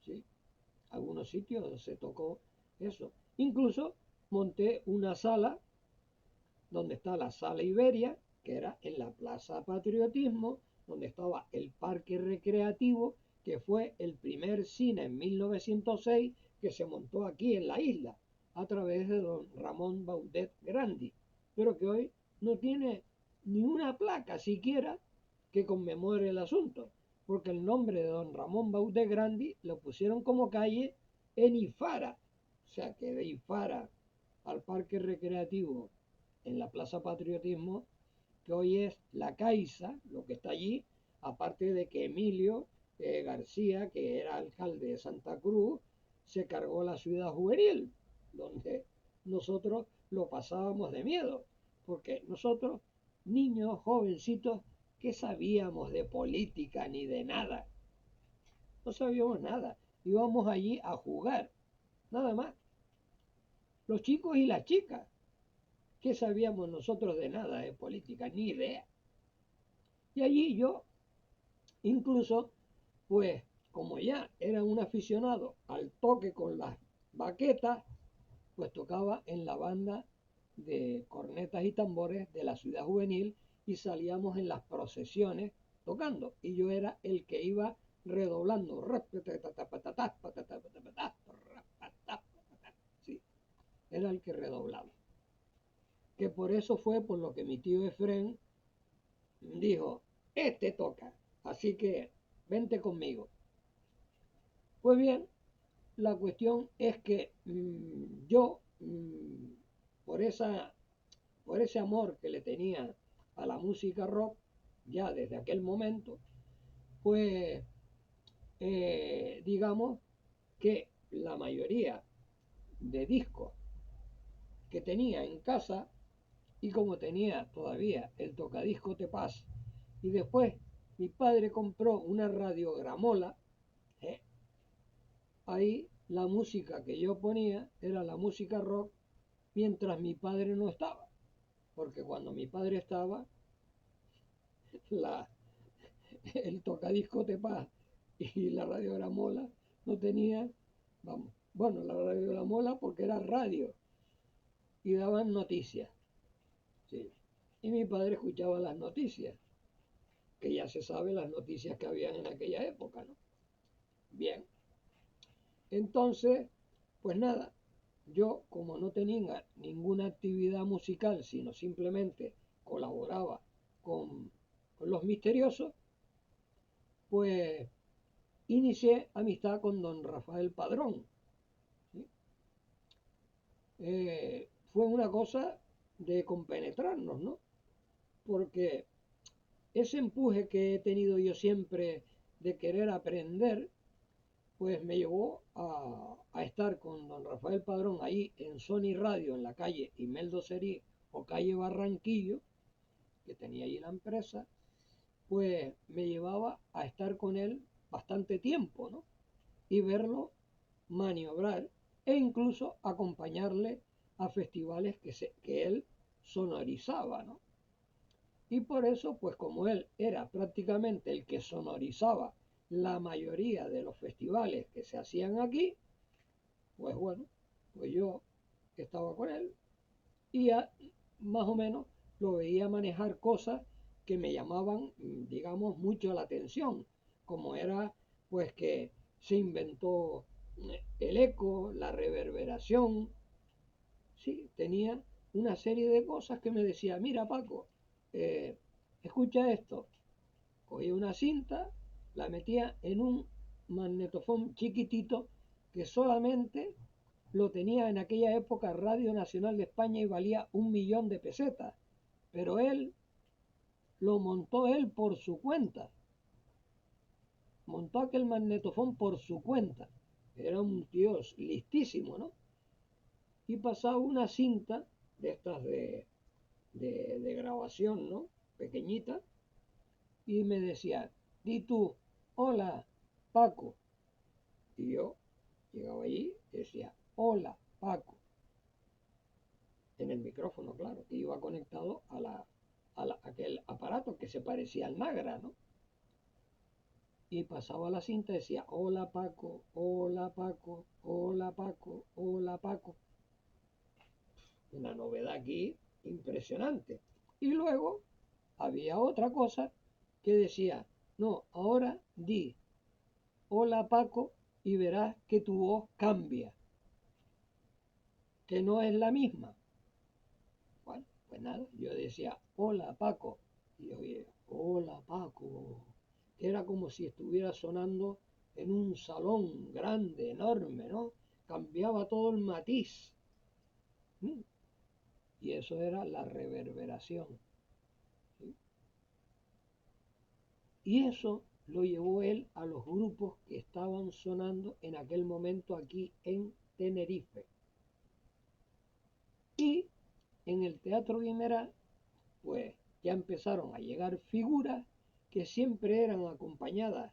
¿sí? Algunos sitios donde se tocó eso. Incluso monté una sala donde está la Sala Iberia, que era en la Plaza Patriotismo, donde estaba el Parque Recreativo, que fue el primer cine en 1906 que se montó aquí en la isla, a través de don Ramón Baudet Grandi, pero que hoy no tiene ni una placa siquiera que conmemore el asunto, porque el nombre de don Ramón Baudet Grandi lo pusieron como calle en Ifara, o sea que de Ifara al Parque Recreativo en la Plaza Patriotismo, que hoy es la Caixa, lo que está allí, aparte de que Emilio García, que era alcalde de Santa Cruz, se cargó la ciudad juvenil, donde nosotros lo pasábamos de miedo, porque nosotros, niños, jovencitos, ¿qué sabíamos de política ni de nada? No sabíamos nada, íbamos allí a jugar, nada más, los chicos y las chicas. ¿Qué sabíamos nosotros de nada de política? Ni idea. Y allí yo, incluso, pues, como ya era un aficionado al toque con las baquetas, pues tocaba en la banda de cornetas y tambores de la ciudad juvenil y salíamos en las procesiones tocando. Y yo era el que iba redoblando. Sí, era el que redoblaba. Que por eso fue por lo que mi tío Efrén dijo, este toca, así que vente conmigo. Pues bien, la cuestión es que yo, por, por ese amor que le tenía a la música rock, ya desde aquel momento, pues digamos que la mayoría de discos que tenía en casa, y como tenía todavía el tocadisco Tepaz, y después mi padre compró una radiogramola, ¿eh? Ahí la música que yo ponía era la música rock mientras mi padre no estaba, porque cuando mi padre estaba, la, el tocadisco Tepaz y la radiogramola no tenía, vamos, bueno, la radiogramola porque era radio y daban noticias, ¿sí? Y mi padre escuchaba las noticias, que ya se sabe las noticias que habían en aquella época, ¿no? Bien, entonces, pues nada, yo como no tenía ninguna actividad musical, sino simplemente colaboraba con los misteriosos, pues inicié amistad con don Rafael Padrón, ¿sí? Fue una cosa de compenetrarnos, ¿no? Porque ese empuje que he tenido yo siempre de querer aprender, pues me llevó a estar con don Rafael Padrón ahí en Sony Radio, en la calle Imeldo Serí o calle Barranquillo, que tenía allí la empresa, pues me llevaba a estar con él bastante tiempo, ¿no? Y verlo maniobrar e incluso acompañarle a festivales que él sonorizaba, ¿no? Y por eso, pues como él era prácticamente el que sonorizaba la mayoría de los festivales que se hacían aquí, pues bueno, pues yo estaba con él y ya más o menos lo veía manejar cosas que me llamaban, digamos, mucho la atención, como era pues que se inventó el eco, la reverberación, sí, tenía una serie de cosas que me decía, mira Paco, eh, escucha esto, cogía una cinta, la metía en un magnetofón chiquitito que solamente lo tenía en aquella época Radio Nacional de España y valía 1.000.000 de pesetas, pero él lo montó él por su cuenta, montó aquel magnetofón por su cuenta, era un tío listísimo, ¿no? Y pasaba una cinta de estas de grabación, ¿no? pequeñita, y me decía, di tú, hola, Paco. Y yo llegaba allí y decía, hola, Paco. En el micrófono, claro, que iba conectado a aquel aparato que se parecía al Nagra, ¿no? Y pasaba la cinta y decía, hola Paco, hola Paco, hola Paco, hola Paco. Una novedad aquí impresionante. Y luego había otra cosa que decía, no, ahora di, hola Paco, y verás que tu voz cambia, que no es la misma. Bueno, pues nada, yo decía, hola Paco, y yo oía, hola Paco, que era como si estuviera sonando en un salón grande, enorme, ¿no? Cambiaba todo el matiz. ¿Mm? Y eso era la reverberación. ¿Sí? Y eso lo llevó él a los grupos que estaban sonando en aquel momento aquí en Tenerife. Y en el Teatro Guimerá, pues ya empezaron a llegar figuras que siempre eran acompañadas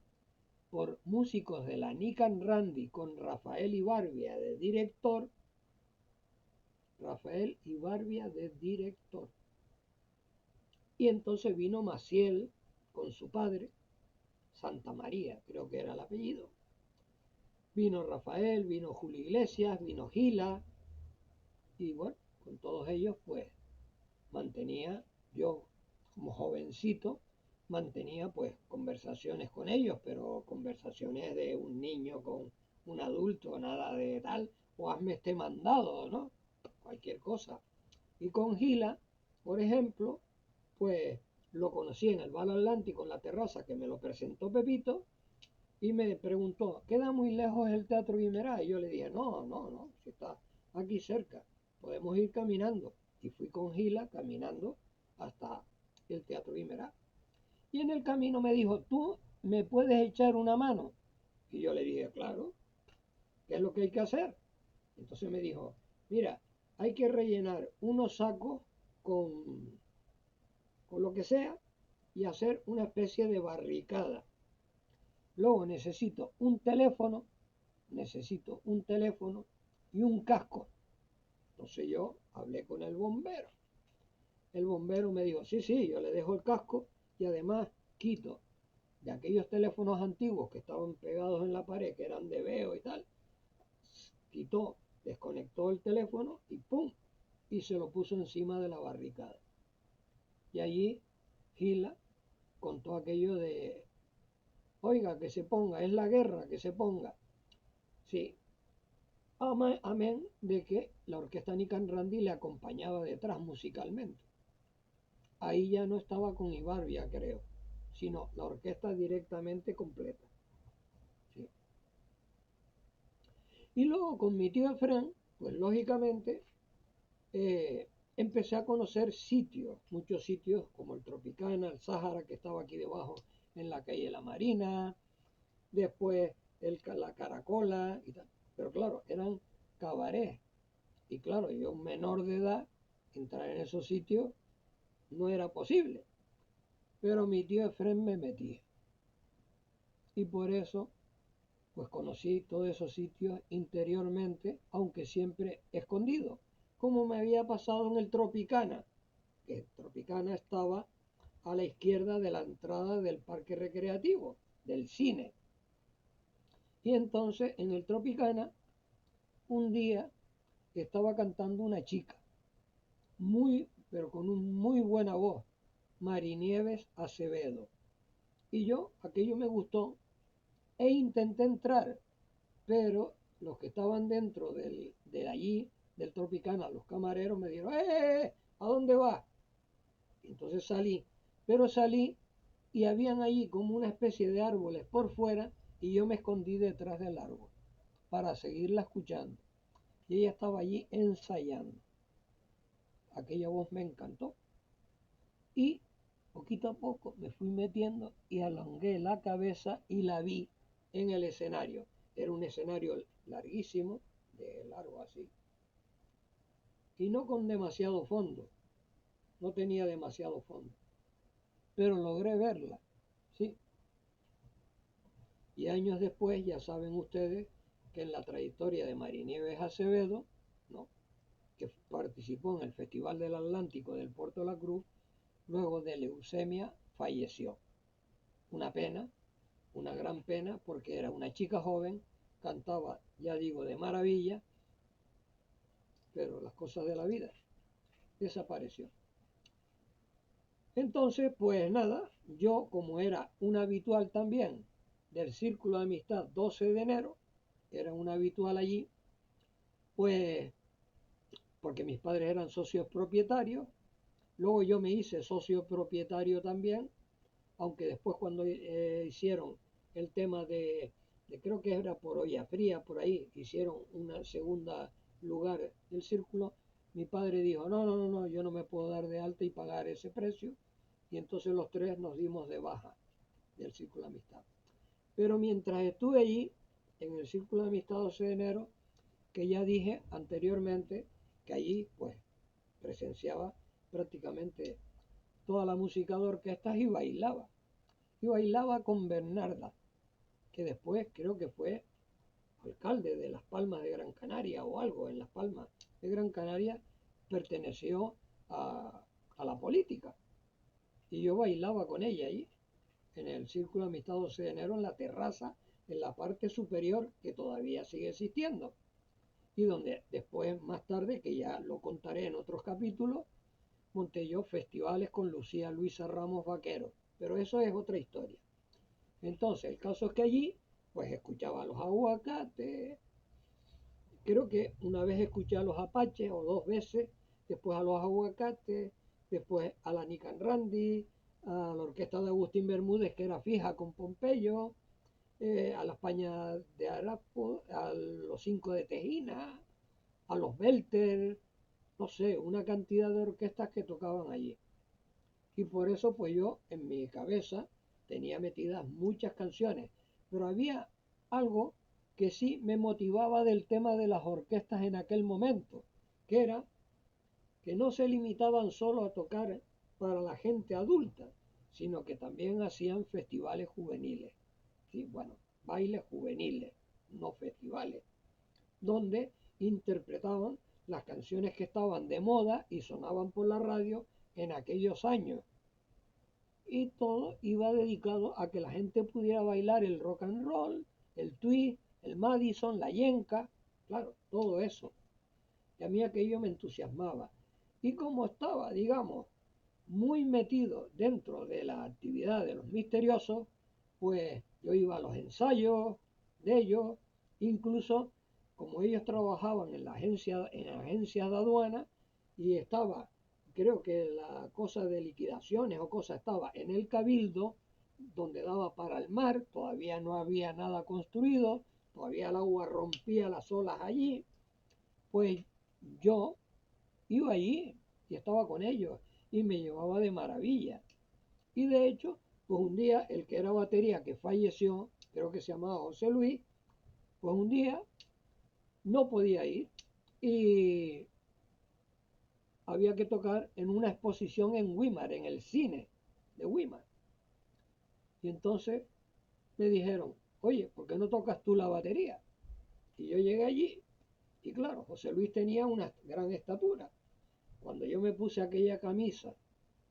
por músicos de la Nican Randy con Rafael Ibarbia de director. Rafael Ibarbia de director. Y entonces vino Maciel con su padre, Santa María, creo que era el apellido. Vino Rafael, vino Julio Iglesias, vino Gila, y bueno, con todos ellos pues mantenía, yo como jovencito, mantenía pues conversaciones con ellos, pero conversaciones de un niño con un adulto, nada de tal, o hazme este mandado, ¿no? Cualquier cosa. Y con Gila, por ejemplo, pues lo conocí en el Bar Atlántico, en la terraza, que me lo presentó Pepito, y me preguntó, ¿queda muy lejos el Teatro Guimerá? Y yo le dije, no, no, no, si está aquí cerca, podemos ir caminando. Y fui con Gila caminando hasta el Teatro Guimerá. Y en el camino me dijo, ¿tú me puedes echar una mano? Y yo le dije, claro, ¿qué es lo que hay que hacer? Entonces me dijo, mira, hay que rellenar unos sacos con lo que sea y hacer una especie de barricada. Luego necesito un teléfono y un casco. Entonces yo hablé con el bombero. El bombero me dijo, sí, sí, yo le dejo el casco y además quito de aquellos teléfonos antiguos que estaban pegados en la pared, que eran de veo y tal, quitó, desconectó el teléfono y ¡pum! Y se lo puso encima de la barricada. Y allí Gila contó aquello de, oiga, que se ponga, es la guerra, que se ponga. Sí, amén de que la orquesta Nican Randy le acompañaba detrás musicalmente. Ahí ya no estaba con Ibarbia, creo, sino la orquesta directamente completa. Sí. Y luego con mi tío Efraín, pues lógicamente empecé a conocer sitios, muchos sitios como el Tropicana, el Sáhara, que estaba aquí debajo en la calle La Marina, después la Caracola y tal. Pero claro, eran cabarets. Y claro, yo menor de edad, entrar en esos sitios no era posible. Pero mi tío Efrén me metía. Y por eso, pues conocí todos esos sitios interiormente, aunque siempre escondido. Como me había pasado en el Tropicana, que Tropicana estaba a la izquierda de la entrada del parque recreativo, del cine. Y entonces en el Tropicana, un día estaba cantando una chica, pero con una muy buena voz, Marinieves Acevedo. Y yo, aquello me gustó e intenté entrar, pero los que estaban dentro de allí, del Tropicana, los camareros me dijeron, ¿a dónde vas? Entonces salí, pero salí y habían allí como una especie de árboles por fuera y yo me escondí detrás del árbol para seguirla escuchando. Y ella estaba allí ensayando. Aquella voz me encantó. Y poquito a poco me fui metiendo y alongué la cabeza y la vi en el escenario. Era un escenario larguísimo, de largo así, y no con demasiado fondo, no tenía demasiado fondo. pero logré verla, ¿sí? Y años después, ya saben ustedes que en la trayectoria de Marinieves Acevedo, ¿no?, que participó en el Festival del Atlántico del Puerto de la Cruz, luego de leucemia falleció. Una pena, una gran pena, porque era una chica joven, cantaba, ya digo, de maravilla, pero las cosas de la vida, desapareció. Entonces, pues nada, yo como era un habitual también del Círculo de Amistad 12 de enero, era un habitual allí, pues porque mis padres eran socios propietarios, luego yo me hice socio propietario también, aunque después cuando hicieron el tema creo que era por Olla Fría, por ahí, hicieron una segunda lugar del círculo, mi padre dijo, no, yo no me puedo dar de alta y pagar ese precio, y entonces los tres nos dimos de baja del Círculo de Amistad. Pero mientras estuve allí, en el Círculo de Amistad 12 de enero, que ya dije anteriormente, que allí pues presenciaba prácticamente toda la música de orquestas y bailaba. Y bailaba con Bernarda, que después creo que fue alcalde de Las Palmas de Gran Canaria o algo en Las Palmas de Gran Canaria, perteneció a la política. Y yo bailaba con ella ahí, en el Círculo de Amistad 12 de enero, en la terraza, en la parte superior, que todavía sigue existiendo. Y donde después, más tarde, que ya lo contaré en otros capítulos, monté yo festivales con Lucía Luisa Ramos Vaquero. Pero eso es otra historia. Entonces, el caso es que allí, pues escuchaba a los Aguacates, creo que una vez escuché a los Apaches, o dos veces, después a los Aguacates, después a la Nican Randy, a la orquesta de Agustín Bermúdez, que era fija con Pompeyo, a la España de Arapo, a los Cinco de Tejina, a los Belter, no sé, una cantidad de orquestas que tocaban allí. Y por eso pues yo en mi cabeza tenía metidas muchas canciones, pero había algo que sí me motivaba del tema de las orquestas en aquel momento, que era que no se limitaban solo a tocar para la gente adulta, sino que también hacían festivales juveniles, ¿sí? Bueno, bailes juveniles, no festivales, donde interpretaban las canciones que estaban de moda y sonaban por la radio en aquellos años. Y todo iba dedicado a que la gente pudiera bailar el rock and roll, el twist, el Madison, la yenca, claro, todo eso. Y a mí aquello me entusiasmaba. Y como estaba, digamos, muy metido dentro de la actividad de los misteriosos, pues yo iba a los ensayos de ellos, incluso como ellos trabajaban en agencias de aduana y estaba, creo que la cosa de liquidaciones o cosa estaba en el cabildo, donde daba para el mar, todavía no había nada construido, todavía el agua rompía las olas allí, pues yo iba allí y estaba con ellos y me llevaba de maravilla. Y de hecho, pues un día el que era batería que falleció, creo que se llamaba José Luis, pues un día no podía ir y había que tocar en una exposición en Weimar, en el cine de Weimar. Y entonces me dijeron, oye, ¿por qué no tocas tú la batería? Y yo llegué allí y claro, José Luis tenía una gran estatura. Cuando yo me puse aquella camisa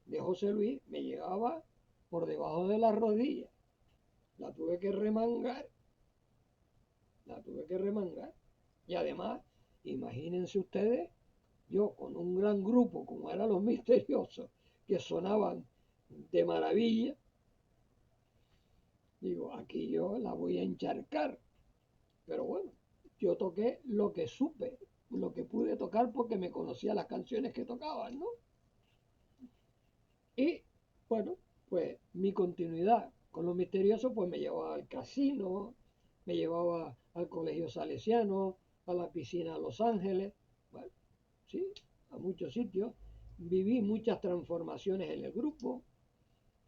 de José Luis, me llegaba por debajo de las rodillas. La tuve que remangar, la tuve que remangar. Y además, imagínense ustedes, yo con un gran grupo como eran los misteriosos, que sonaban de maravilla, digo, aquí yo la voy a encharcar. Pero bueno, yo toqué lo que supe, lo que pude tocar porque me conocía las canciones que tocaban, ¿no? Y bueno, pues mi continuidad con lo misterioso pues me llevaba al casino, me llevaba al colegio salesiano, a la piscina de Los Ángeles, bueno, sí, a muchos sitios. Viví muchas transformaciones en el grupo,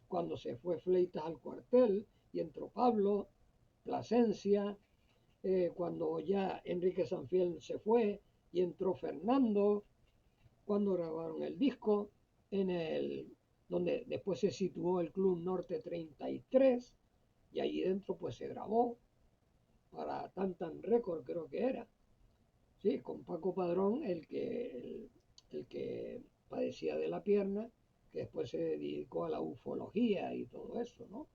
cuando se fue Fleitas al cuartel y entró Pablo, Plasencia, cuando ya Enrique Sanfiel se fue y entró Fernando, cuando grabaron el disco en el donde después se situó el Club Norte 33 y allí dentro pues se grabó para Tan Record, creo que era. Sí, con Paco Padrón, el que padecía de la pierna, que después se dedicó a la ufología y todo eso, ¿no?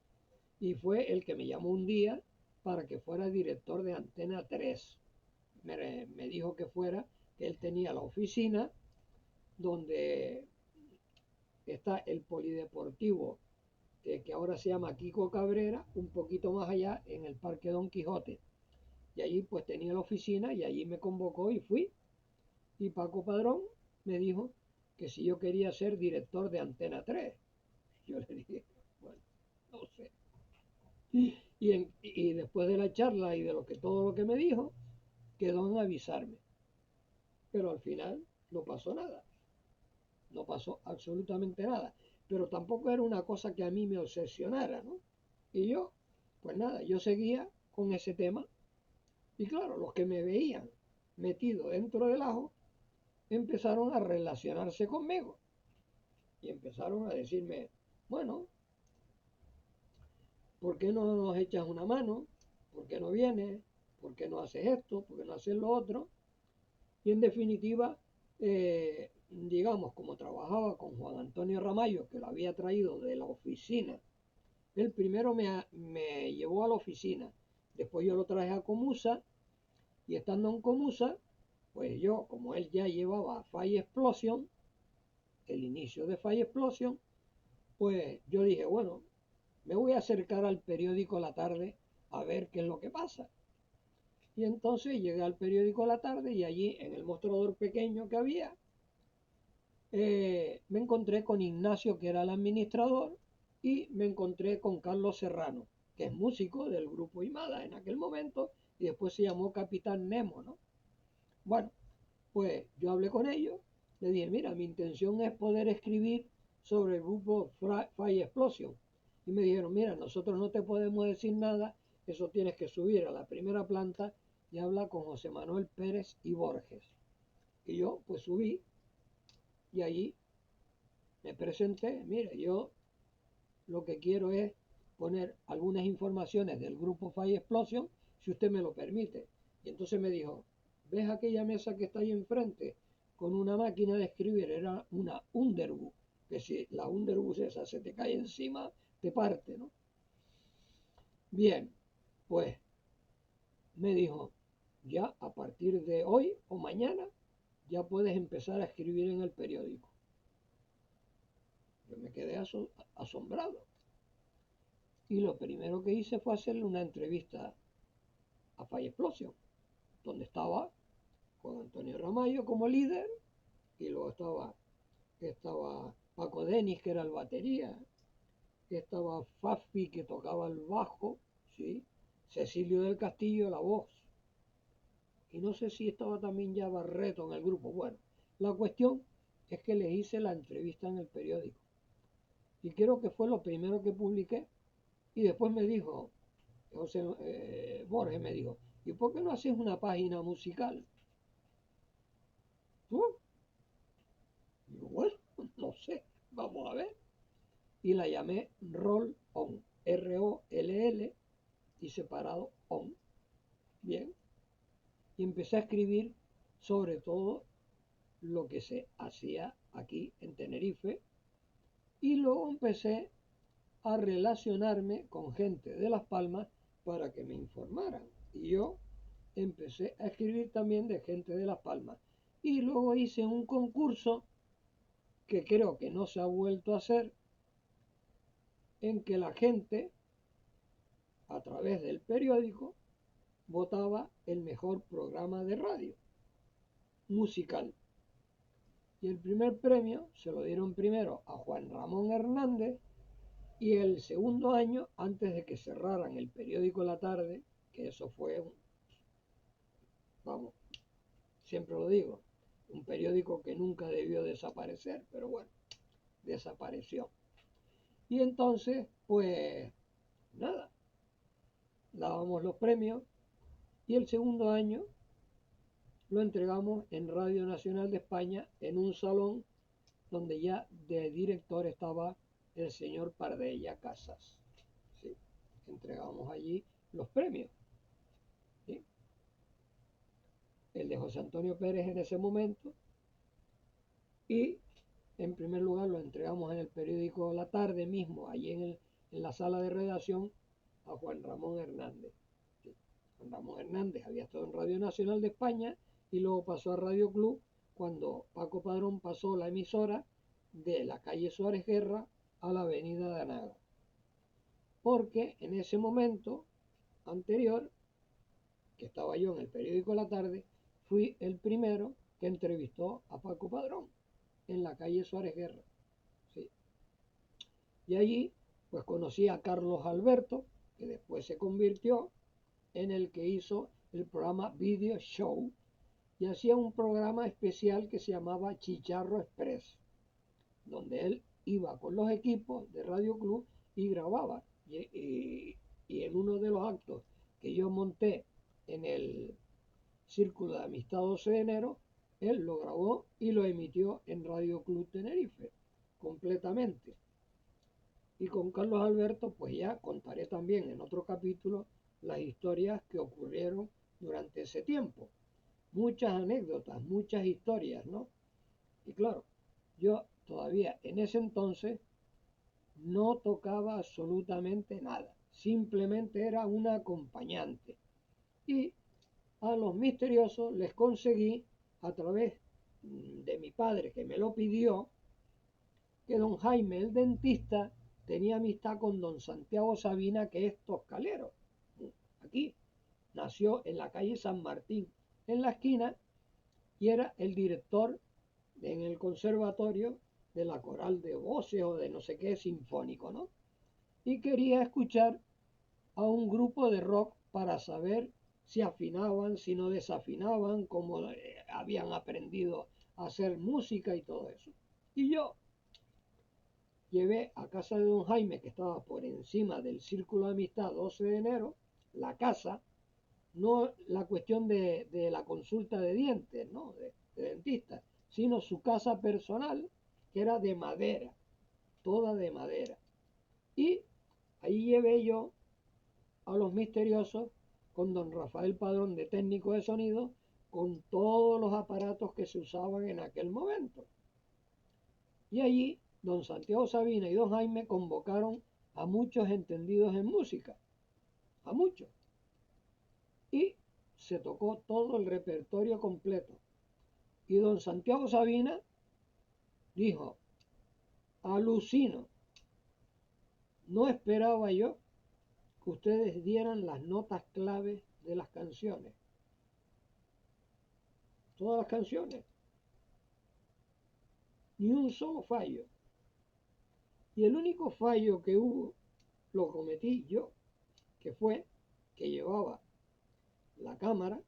Y fue el que me llamó un día para que fuera director de Antena 3. Me dijo que fuera, que él tenía la oficina donde está el polideportivo, que ahora se llama Kiko Cabrera, un poquito más allá en el Parque Don Quijote. Y allí pues tenía la oficina y allí me convocó y fui. Y Paco Padrón me dijo que si yo quería ser director de Antena 3. Yo le dije, bueno, no sé. Y después de la charla y de todo lo que me dijo, quedó en avisarme. Pero al final no pasó nada. No pasó absolutamente nada. Pero tampoco era una cosa que a mí me obsesionara, ¿no? Y yo, pues nada, yo seguía con ese tema. Y claro, los que me veían metido dentro del ajo empezaron a relacionarse conmigo. Y empezaron a decirme, bueno, ¿por qué no nos echas una mano? ¿Por qué no vienes? ¿Por qué no haces esto? ¿Por qué no haces lo otro? Y en definitiva, digamos, como trabajaba con Juan Antonio Ramallo, que lo había traído de la oficina, él primero me llevó a la oficina, después yo lo traje a Comusa, y estando en Comusa, pues yo, como él ya llevaba Fire Explosion, el inicio de Fire Explosion, pues yo dije, bueno, me voy a acercar al periódico La Tarde a ver qué es lo que pasa. Y entonces llegué al periódico La Tarde y allí en el mostrador pequeño que había, me encontré con Ignacio, que era el administrador, y me encontré con Carlos Serrano, que es músico del grupo Imada en aquel momento, y después se llamó Capitán Nemo, ¿no? Bueno, pues yo hablé con ellos, le dije, mira, mi intención es poder escribir sobre el grupo Fire Explosion. Y me dijeron, mira, nosotros no te podemos decir nada, eso tienes que subir a la primera planta y habla con José Manuel Pérez y Borges. Y yo pues subí y allí me presenté, mire, yo lo que quiero es poner algunas informaciones del grupo Fire Explosion, si usted me lo permite. Y entonces me dijo, ¿ves aquella mesa que está ahí enfrente? Con una máquina de escribir, era una Underwood, que si la Underwood esa se te cae encima, te parte, ¿no? Bien, pues me dijo, ya a partir de hoy o mañana, ya puedes empezar a escribir en el periódico. Yo me quedé asombrado. Y lo primero que hice fue hacerle una entrevista a Fire Explosion, donde estaba Juan Antonio Ramallo como líder, y luego estaba Paco Denis, que era el batería, que estaba Fafi, que tocaba el bajo, ¿sí? Cecilio del Castillo, la voz. Y no sé si estaba también ya Barreto en el grupo. Bueno, la cuestión es que les hice la entrevista en el periódico. Y creo que fue lo primero que publiqué. Y después me dijo, Borges me dijo, ¿y por qué no haces una página musical? ¿Tú? Y yo, bueno, no sé, vamos a ver. Y la llamé Roll On, R-O-L-L y separado On. Bien. Y empecé a escribir sobre todo lo que se hacía aquí en Tenerife. Y luego empecé a relacionarme con gente de Las Palmas para que me informaran. Y yo empecé a escribir también de gente de Las Palmas. Y luego hice un concurso que creo que no se ha vuelto a hacer, en que la gente, a través del periódico, votaba el mejor programa de radio musical. Y el primer premio se lo dieron primero a Juan Ramón Hernández, y el segundo año, antes de que cerraran el periódico La Tarde, que eso fue, vamos, siempre lo digo, un periódico que nunca debió desaparecer, pero bueno, desapareció. Y entonces, pues nada, dábamos los premios y el segundo año lo entregamos en Radio Nacional de España en un salón donde ya de director estaba el señor Pardella Casas. ¿Sí? Entregamos allí los premios. ¿Sí? El de José Antonio Pérez en ese momento, y en primer lugar lo entregamos en el periódico La Tarde mismo, allí en la sala de redacción, a Juan Ramón Hernández. ¿Sí? Juan Ramón Hernández había estado en Radio Nacional de España y luego pasó a Radio Club cuando Paco Padrón pasó la emisora de la calle Suárez Guerra a la avenida de Anaga. Porque en ese momento anterior, que estaba yo en el periódico La Tarde, fui el primero que entrevistó a Paco Padrón en la calle Suárez Guerra. ¿Sí? Y allí pues conocí a Carlos Alberto, que después se convirtió en el que hizo el programa Video Show, y hacía un programa especial que se llamaba Chicharro Express, donde él iba con los equipos de Radio Club y grababa. Y en uno de los actos que yo monté en el Círculo de Amistad 12 de enero, él lo grabó y lo emitió en Radio Club Tenerife, completamente. Y con Carlos Alberto, pues ya contaré también en otro capítulo las historias que ocurrieron durante ese tiempo. Muchas anécdotas, muchas historias, ¿no? Y claro, yo todavía en ese entonces no tocaba absolutamente nada, simplemente era un acompañante. Y a los misteriosos les conseguí, a través de mi padre que me lo pidió, que don Jaime el dentista tenía amistad con don Santiago Sabina, que es toscalero, aquí. Nació en la calle San Martín, en la esquina, y era el director en el conservatorio de la coral de voces o de no sé qué sinfónico, ¿no? Y quería escuchar a un grupo de rock para saber si afinaban, si no desafinaban, cómo habían aprendido a hacer música y todo eso. Y yo llevé a casa de don Jaime, que estaba por encima del Círculo de Amistad 12 de enero, la casa, no la cuestión de la consulta de dientes, ¿no? de dentista, sino su casa personal, que era de madera, toda de madera. Y ahí llevé yo a los misteriosos con don Rafael Padrón de técnico de sonido, con todos los aparatos que se usaban en aquel momento. Y allí don Santiago Sabina y don Jaime convocaron a muchos entendidos en música, a muchos. Y se tocó todo el repertorio completo. Y don Santiago Sabina dijo: alucino, no esperaba yo que ustedes dieran las notas claves de las canciones. Todas las canciones. Ni un solo fallo. Y el único fallo que hubo lo cometí yo, que fue que llevaba la cámara,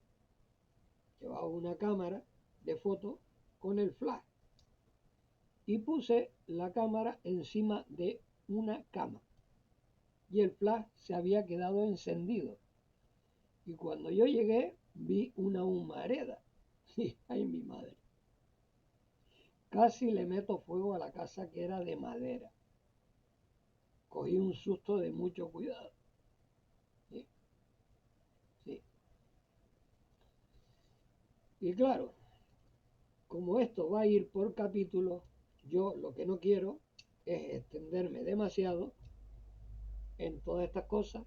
llevaba una cámara de foto con el flash, y puse la cámara encima de una cama y el flash se había quedado encendido, y cuando yo llegué vi una humareda y ay mi madre, casi le meto fuego a la casa, que era de madera. Cogí un susto de mucho cuidado. Sí, sí. Y claro, como esto va a ir por capítulos, yo lo que no quiero es extenderme demasiado en todas estas cosas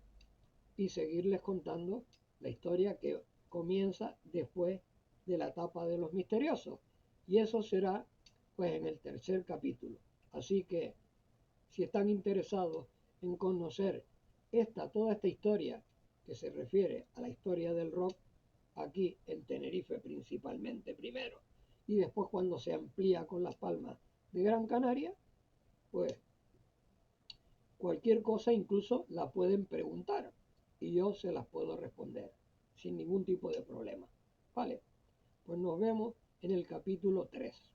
y seguirles contando la historia que comienza después de la etapa de los misteriosos. Y eso será pues en el tercer capítulo. Así que si están interesados en conocer toda esta historia que se refiere a la historia del rock aquí en Tenerife principalmente primero, y después cuando se amplía con Las Palmas de Gran Canaria, pues cualquier cosa incluso la pueden preguntar y yo se las puedo responder sin ningún tipo de problema. Vale, pues nos vemos en el capítulo 3.